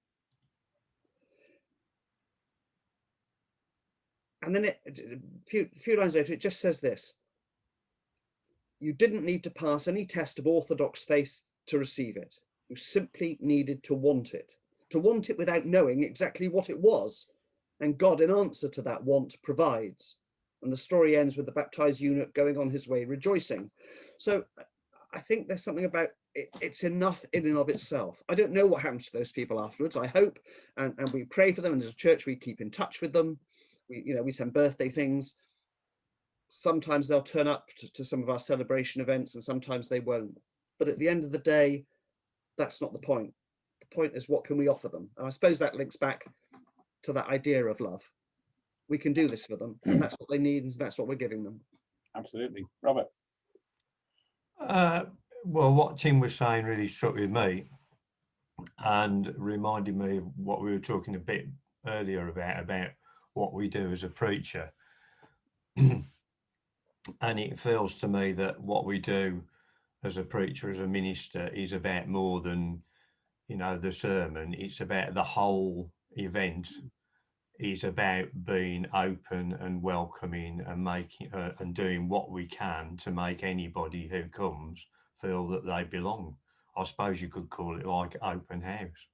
And then a few lines later, it just says this: you didn't need to pass any test of orthodox faith to receive it. You simply needed to want it without knowing exactly what it was. And God, in answer to that want, provides. And the story ends with the baptized eunuch going on his way rejoicing. So I think there's something about it, it's enough in and of itself. I don't know what happens to those people afterwards. I hope, and we pray for them. And as a church, we keep in touch with them. We send birthday things. Sometimes they'll turn up to some of our celebration events, and sometimes they won't. But at the end of the day, that's not the point. The point is, what can we offer them? And I suppose that links back to that idea of love. We can do this for them, and that's what they need, and that's what we're giving them. Absolutely. Robert? Well, what Tim was saying really struck with me and reminded me of what we were talking a bit earlier about what we do as a preacher. And it feels to me that what we do as a preacher, as a minister, is about more than, you know, the sermon. It's about the whole event. Is about being open and welcoming and making and doing what we can to make anybody who comes feel that they belong. I suppose you could call it like open house,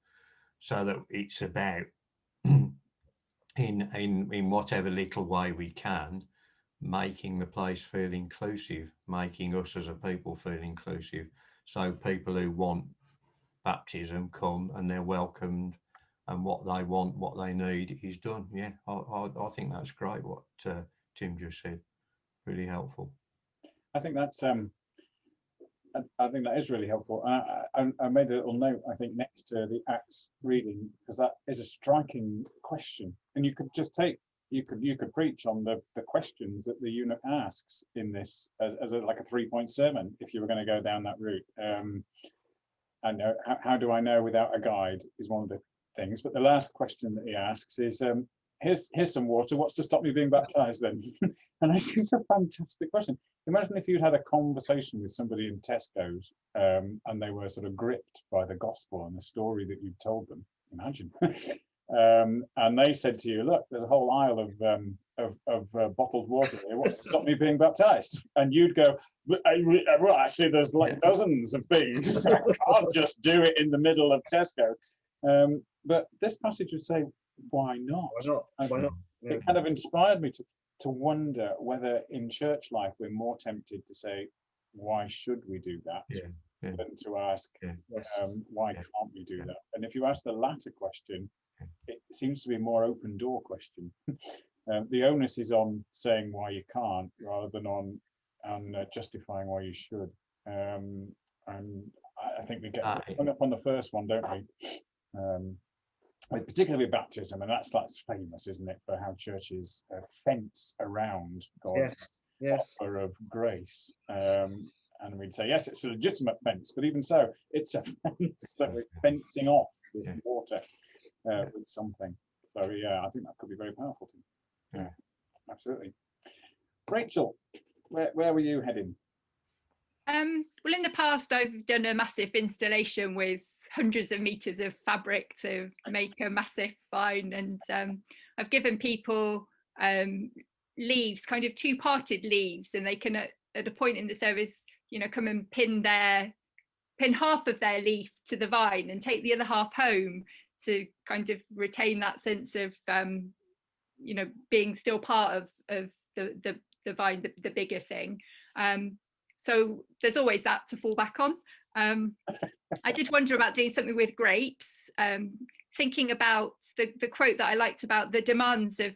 so that it's about in whatever little way we can, making the place feel inclusive, making us as a people feel inclusive, so people who want baptism come and they're welcomed, and what they want, what they need is done. Yeah, I think that's great what Tim just said. Really helpful. I think that's I think that is really helpful. I made a little note, I think, next to the Acts reading, because that is a striking question, and you could just take, you could preach on the questions that the eunuch asks in this as a, like a 3-point sermon if you were going to go down that route. I know how do I know without a guide is one of the things, but the last question that he asks is, here's some water, what's to stop me being baptized then? And I think it's a fantastic question. Imagine if you'd had a conversation with somebody in Tesco's and they were sort of gripped by the gospel and the story that you'd told them. Imagine. And they said to you, look, there's a whole aisle of bottled water here, what's to stop me being baptized? And you'd go, well, actually there's like dozens of things. I can't just do it in the middle of Tesco. But this passage would say, why not? Why not? Why not? Yeah. It kind of inspired me to wonder whether in church life we're more tempted to say, why should we do that? Than to ask, why can't we do that? And if you ask the latter question, it seems to be a more open door question. The onus is on saying why you can't rather than on justifying why you should. And I think we get hung up on the first one, don't we? Particularly baptism, and that's famous, isn't it, for how churches fence around God's offer of grace. And we'd say, yes, it's a legitimate fence, but even so, it's a fence that we're fencing off this water with something. So yeah, I think that could be very powerful too. Yeah, absolutely. Rachel, where were you heading? Well, in the past, I've done a massive installation with hundreds of meters of fabric to make a massive vine, and I've given people leaves, kind of two-parted leaves, and they can at a point in the service, you know, come and pin half of their leaf to the vine and take the other half home to kind of retain that sense of you know, being still part of the vine, the bigger thing. So there's always that to fall back on. I did wonder about doing something with grapes, thinking about the quote that I liked about the demands of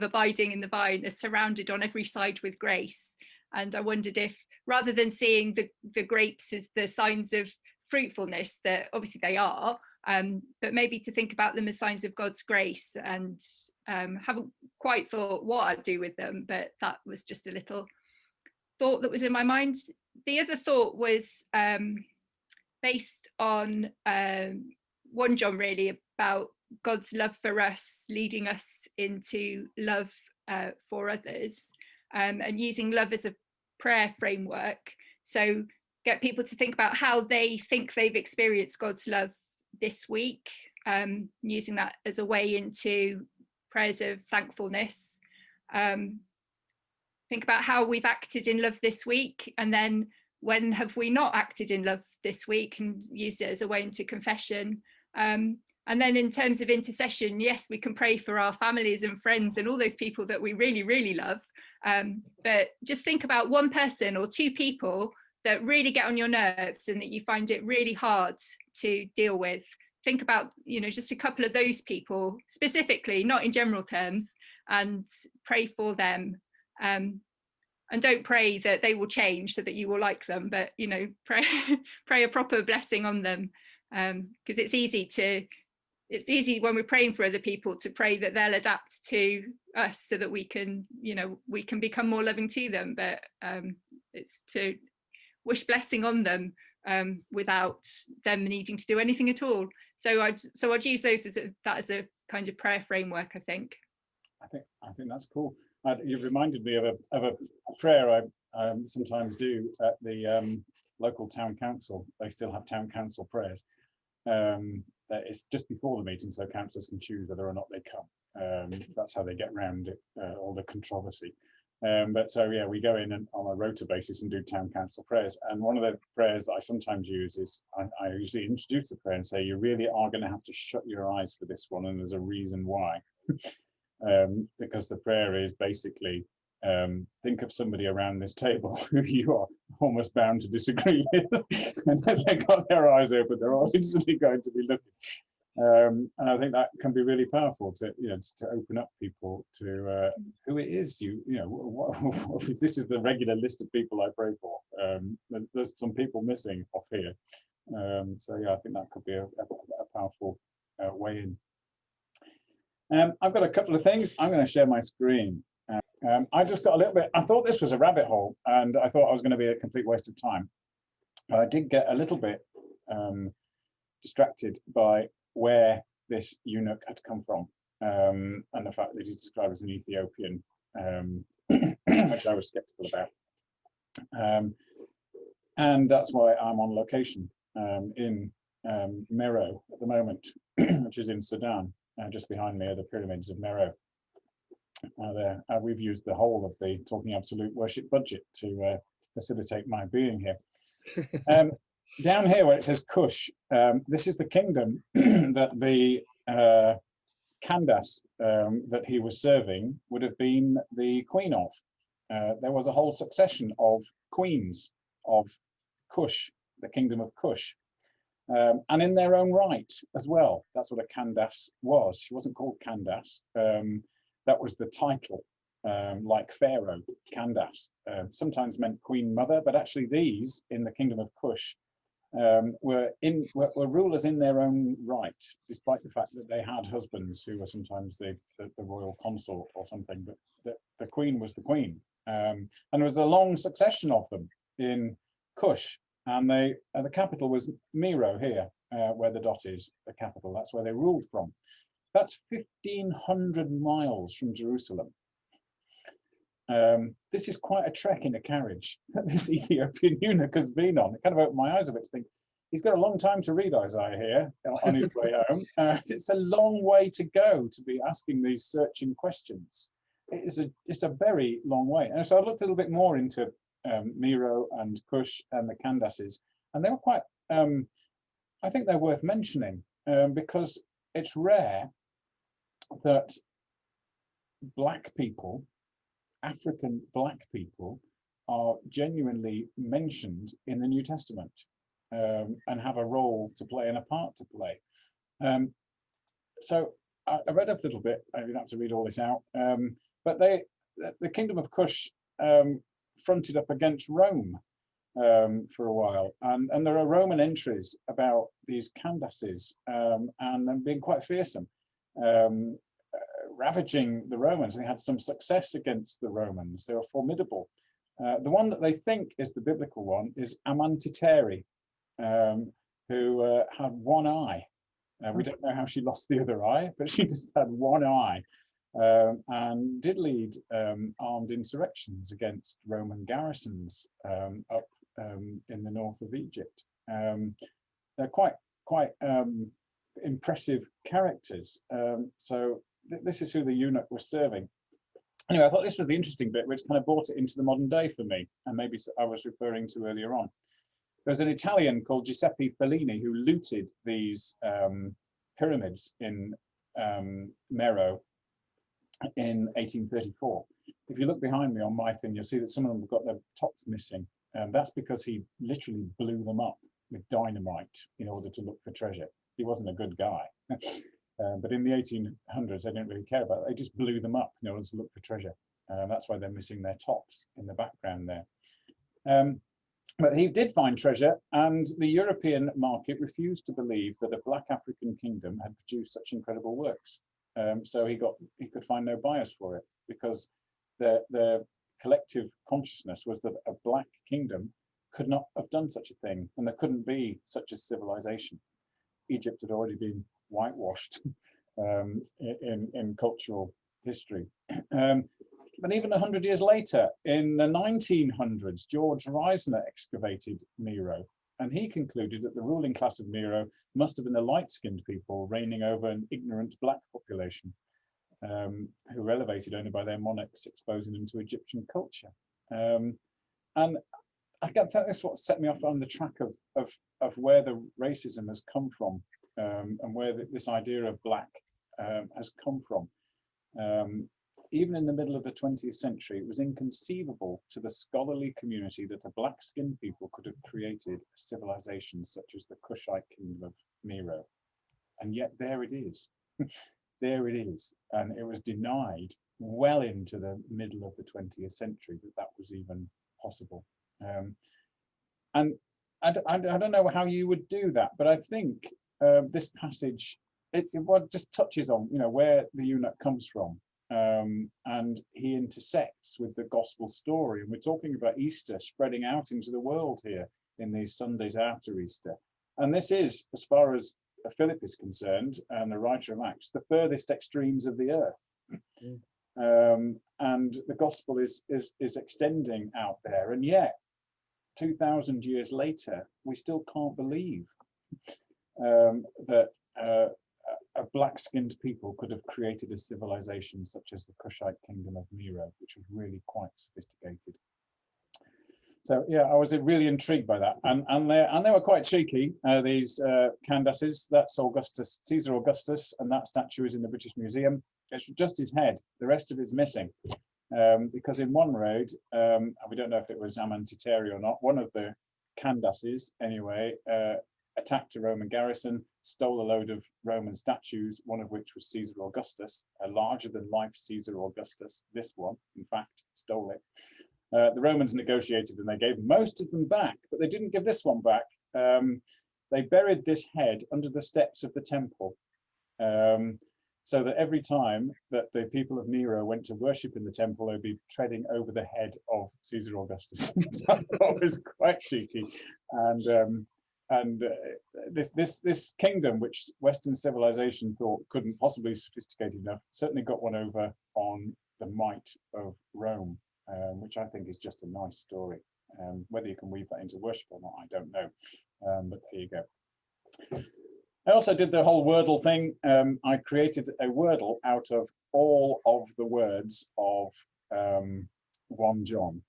abiding in the vine are surrounded on every side with grace. And I wondered if, rather than seeing the grapes as the signs of fruitfulness, that obviously they are, but maybe to think about them as signs of God's grace, and haven't quite thought what I'd do with them, but that was just a little thought that was in my mind. The other thought was based on 1 John, really, about God's love for us, leading us into love for others, and using love as a prayer framework. So get people to think about how they think they've experienced God's love this week, using that as a way into prayers of thankfulness. Think about how we've acted in love this week, and then when have we not acted in love this week, and used it as a way into confession. And then in terms of intercession, yes, we can pray for our families and friends and all those people that we really, really love. But just think about one person or 2 people that really get on your nerves and that you find it really hard to deal with. Think about, you know, just a couple of those people specifically, not in general terms, and pray for them. And don't pray that they will change so that you will like them, but, you know, pray a proper blessing on them, because it's easy when we're praying for other people to pray that they'll adapt to us so that we can become more loving to them. But it's to wish blessing on them without them needing to do anything at all. So I'd use those as a kind of prayer framework, I think. I think that's cool. You've reminded me of a prayer I sometimes do at the local town council, they still have town council prayers. That it's just before the meeting, so councillors can choose whether or not they come. That's how they get round it, all the controversy. But so yeah, we go in and on a rota basis and do town council prayers. And one of the prayers that I sometimes use is I usually introduce the prayer and say, you really are going to have to shut your eyes for this one, and there's a reason why. Because the prayer is basically, think of somebody around this table who you are almost bound to disagree with, and if they've got their eyes open, they're all instantly going to be looking. And I think that can be really powerful to, you know, to open up people to who it is you know, this is the regular list of people I pray for. There's some people missing off here. So yeah, I think that could be a powerful way in. I've got a couple of things. I'm going to share my screen. I just got a little bit, I thought this was a rabbit hole, and I thought I was going to be a complete waste of time. But I did get a little bit distracted by where this eunuch had come from, and the fact that he's described as an Ethiopian, which I was skeptical about. And that's why I'm on location in Meroe at the moment, which is in Sudan. Just behind me are the pyramids of Meroe. We've used the whole of the Talking Absolute Worship budget to facilitate my being here. Down here where it says Kush, this is the kingdom that the Candace that he was serving would have been the queen of. There was a whole succession of queens of Kush, the kingdom of Kush, and in their own right as well. That's what a Candace was. She wasn't called Candace. That was the title, like Pharaoh, Candace. Sometimes meant Queen Mother, but actually these in the kingdom of Kush were rulers in their own right, despite the fact that they had husbands who were sometimes the royal consort or something. But the queen was the queen, and there was a long succession of them in Kush, and the capital was Meroe here, where the dot is, the capital. That's where they ruled from. That's 1,500 miles from Jerusalem. This is quite a trek in a carriage that this Ethiopian eunuch has been on. It kind of opened my eyes a bit to think, he's got a long time to read Isaiah here on his way home. It's a long way to go to be asking these searching questions. It's a very long way. And so I looked a little bit more into Meroe and Kush and the Candaces, and they were quite, I think they're worth mentioning because it's rare that black people, African black people, are genuinely mentioned in the New Testament and have a role to play and a part to play. So I read up a little bit. I don't have to read all this out, but the kingdom of Kush fronted up against Rome for a while, and there are Roman entries about these Candaces and them being quite fearsome. Ravaging the Romans. They had some success against the Romans. They were formidable. The one that they think is the biblical one is Amantiteri, who had one eye. We don't know how she lost the other eye, but she just had one eye and did lead armed insurrections against Roman garrisons up in the north of Egypt. They're quite impressive characters. So this is who the eunuch was serving. Anyway, I thought this was the interesting bit, which kind of brought it into the modern day for me, and maybe I was referring to earlier on. There's an Italian called Giuseppe Fellini who looted these pyramids in Meroe in 1834. If you look behind me on my thing, you'll see that some of them have got their tops missing. That's because he literally blew them up with dynamite in order to look for treasure. He wasn't a good guy. But in the 1800s, they didn't really care about it. They just blew them up in order to look for treasure. That's why they're missing their tops in the background there. But he did find treasure, and the European market refused to believe that a black African kingdom had produced such incredible works. So he could find no buyers for it, because the collective consciousness was that a black kingdom could not have done such a thing, and there couldn't be such a civilization. Egypt had already been whitewashed in cultural history. But even 100 years later, in the 1900s, George Reisner excavated Miro, and he concluded that the ruling class of Miro must have been the light-skinned people reigning over an ignorant black population, who were elevated only by their monarchs exposing them to Egyptian culture. And I think that's what set me off on the track of where the racism has come from, and where this idea of black has come from. Even in the middle of the 20th century, it was inconceivable to the scholarly community that a black-skinned people could have created a civilization such as the Kushite kingdom of Miro. And yet there it is. There it is. And it was denied well into the middle of the 20th century that that was even possible. And I don't know how you would do that, but I think this passage, it just touches on, where the eunuch comes from. And he intersects with the gospel story, and we're talking about Easter spreading out into the world here in these Sundays after Easter. And this is, as far as Philip is concerned, and the writer of Acts, the furthest extremes of the earth. And the gospel is extending out there, and yet 2,000 years later we still can't believe that a black-skinned people could have created a civilization such as the Kushite kingdom of Miro, which was really quite sophisticated. So yeah, I was really intrigued by that, and they were quite cheeky. These Candaces, that's Augustus, Caesar Augustus, and that statue is in the British Museum. It's just his head. The rest of it is missing, because in one raid, and we don't know if it was Amantiteri or not, one of the Candaces, anyway, attacked a Roman garrison, stole a load of Roman statues, one of which was Caesar Augustus, a larger-than-life Caesar Augustus. This one, in fact, stole it. The Romans negotiated and they gave most of them back, but they didn't give this one back. They buried this head under the steps of the temple, so that every time that the people of Nero went to worship in the temple, they'd be treading over the head of Caesar Augustus. That was quite cheeky. And this kingdom, which Western civilization thought couldn't possibly be sophisticated enough, certainly got one over on the might of Rome, which I think is just a nice story. Whether you can weave that into worship or not, I don't know. But there you go. I also did the whole Wordle thing. I created a Wordle out of all of the words of 1 John.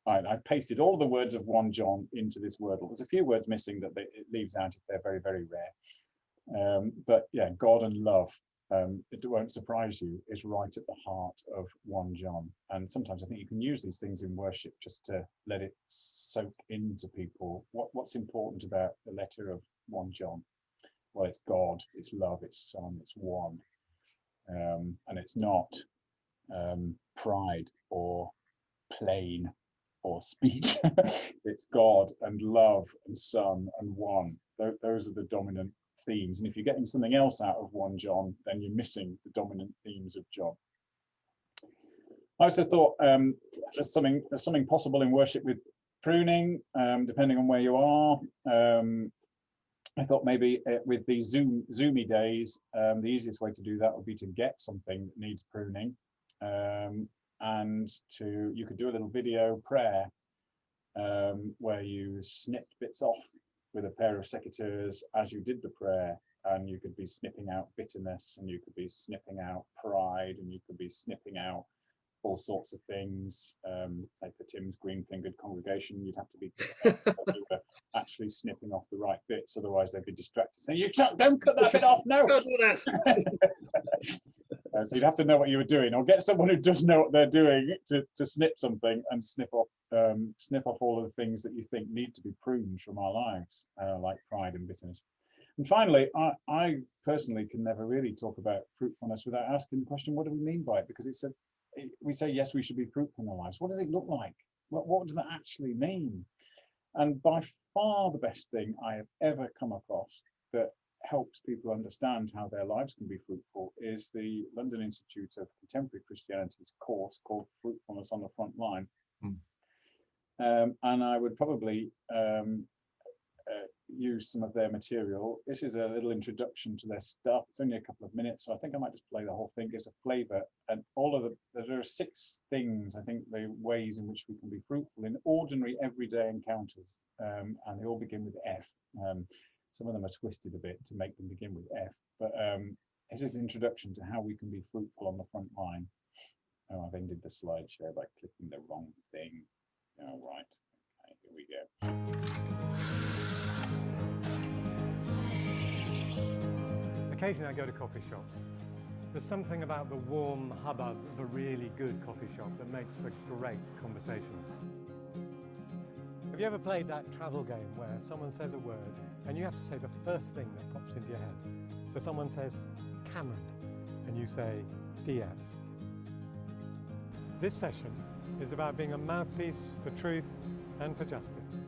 I pasted all the words of 1 John into this Wordle. There's a few words missing that it leaves out if they're very, very rare. But yeah, God and love, it won't surprise you, is right at the heart of 1 John. And sometimes I think you can use these things in worship just to let it soak into people. What's important about the letter of 1 John? Well, it's God, it's love, it's Son, it's one. And it's not pride or plain or speech. It's God and love and Son and one. Those are the dominant themes. And if you're getting something else out of 1 John, then you're missing the dominant themes of John. I also thought there's something possible in worship with pruning, depending on where you are. I thought maybe with these Zoomy days, the easiest way to do that would be to get something that needs pruning, and you could do a little video prayer where you snipped bits off with a pair of secateurs as you did the prayer, and you could be snipping out bitterness, and you could be snipping out pride, and you could be snipping out all sorts of things. Say for Tim's green-fingered congregation, you'd have to be actually snipping off the right bits, otherwise they'd be distracted saying, don't cut that bit off, no. Don't do that. So you'd have to know what you were doing, or get someone who does know what they're doing to snip something and snip off all of the things that you think need to be pruned from our lives, like pride and bitterness. And finally, I personally can never really talk about fruitfulness without asking the question, what do we mean by it? Because we say, yes, we should be fruitful in our lives. What does it look like? What does that actually mean? And by far the best thing I have ever come across that helps people understand how their lives can be fruitful is the London Institute of Contemporary Christianity's course called Fruitfulness on the Front Line. And I would probably use some of their material. This is a little introduction to their stuff. It's only a couple of minutes, so I think I might just play the whole thing, gives a flavour. And all of there are 6 things, I think, the ways in which we can be fruitful in ordinary everyday encounters. And they all begin with F. Some of them are twisted a bit to make them begin with F, but this is an introduction to how we can be fruitful on the front line. Oh, I've ended the slideshow by clicking the wrong thing. All right, okay, here we go. Occasionally I go to coffee shops. There's something about the warm hubbub of a really good coffee shop that makes for great conversations. Have you ever played that travel game where someone says a word and you have to say the first thing that pops into your head? So someone says Cameron and you say Diaz. This session is about being a mouthpiece for truth and for justice.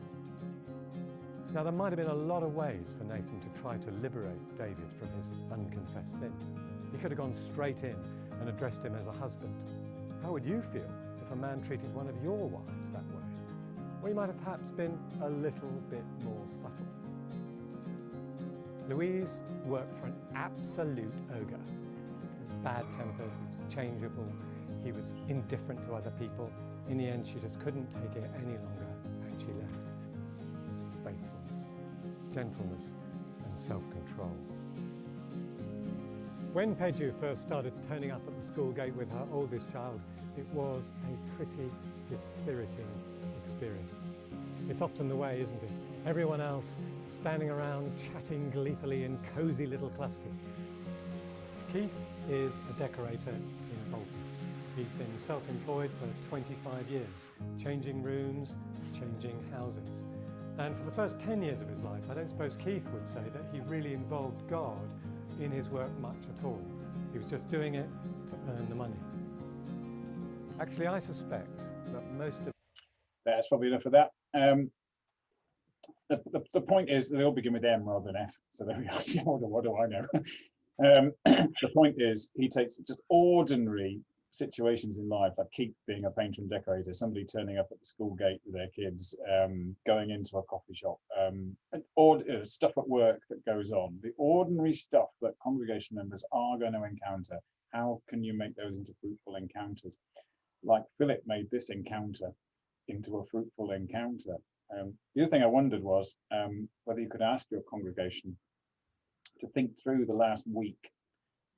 Now, there might have been a lot of ways for Nathan to try to liberate David from his unconfessed sin. He could have gone straight in and addressed him as a husband. How would you feel if a man treated one of your wives that way? Or he might have perhaps been a little bit more subtle. Louise worked for an absolute ogre. He was bad-tempered, he was changeable, he was indifferent to other people. In the end, she just couldn't take it any longer, and she left. Faithfulness, gentleness, and self-control. When Peju first started turning up at the school gate with her oldest child, it was a pretty dispiriting experience. It's often the way, isn't it? Everyone else standing around chatting gleefully in cosy little clusters. Keith is a decorator in Bolton. He's been self-employed for 25 years, changing rooms, changing houses. And for the first 10 years of his life, I don't suppose Keith would say that he really involved God in his work much at all. He was just doing it to earn the money. Actually, I suspect that most of... That's probably enough of that. The point is that they all begin with M rather than F. So there we are. What do I know? The point is he takes just ordinary situations in life, like Keith being a painter and decorator, somebody turning up at the school gate with their kids, going into a coffee shop, and stuff at work that goes on, the ordinary stuff that congregation members are going to encounter. How can you make those into fruitful encounters? Like Philip made this encounter into a fruitful encounter. The other thing I wondered was whether you could ask your congregation to think through the last week,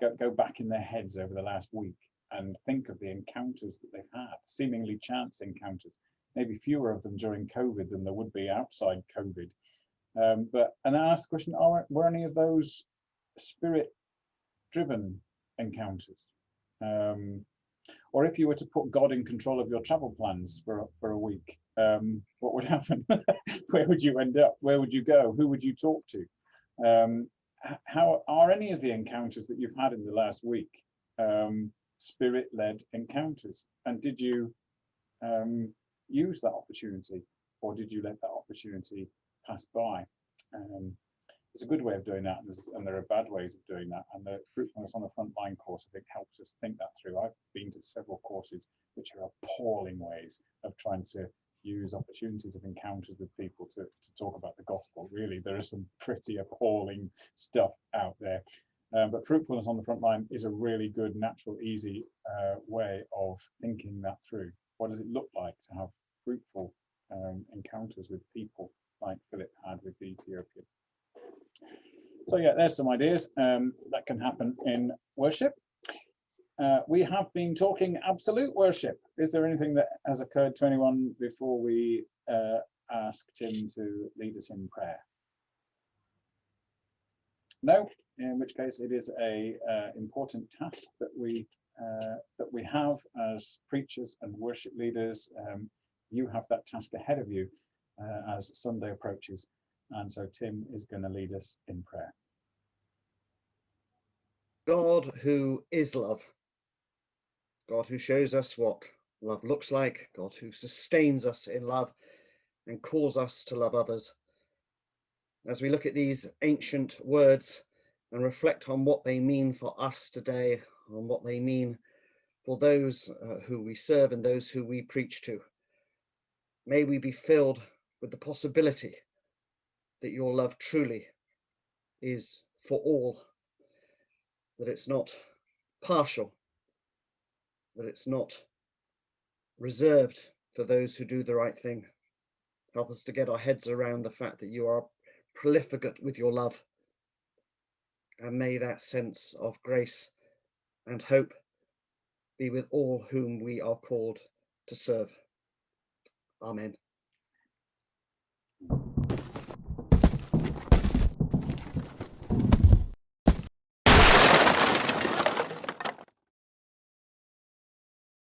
go back in their heads over the last week and think of the encounters that they've had, seemingly chance encounters, maybe fewer of them during COVID than there would be outside COVID. And I asked the question, were any of those spirit-driven encounters? Or if you were to put God in control of your travel plans for a week, what would happen? Where would you end up? Where would you go? Who would you talk to? How are any of the encounters that you've had in the last week spirit-led encounters? And did you use that opportunity, or did you let that opportunity pass by? It's a good way of doing that, and there are bad ways of doing that. And the Fruitfulness on the Frontline course, I think, helps us think that through. I've been to several courses which are appalling ways of trying to use opportunities of encounters with people to talk about the gospel. Really, there is some pretty appalling stuff out there. But Fruitfulness on the Frontline is a really good, natural, easy way of thinking that through. What does it look like to have fruitful encounters with people like Philip had with the Ethiopian? So yeah, there's some ideas that can happen in worship. We have been talking absolute worship. Is there anything that has occurred to anyone before we ask Tim to lead us in prayer? No, in which case it is a important task that we have as preachers and worship leaders. You have that task ahead of you as Sunday approaches. And so Tim is going to lead us in prayer. God who is love, God who shows us what love looks like, God who sustains us in love and calls us to love others. As we look at these ancient words and reflect on what they mean for us today, on what they mean for those who we serve and those who we preach to, may we be filled with the possibility that your love truly is for all, that it's not partial, that it's not reserved for those who do the right thing. Help us to get our heads around the fact that you are prolific with your love. And may that sense of grace and hope be with all whom we are called to serve. Amen.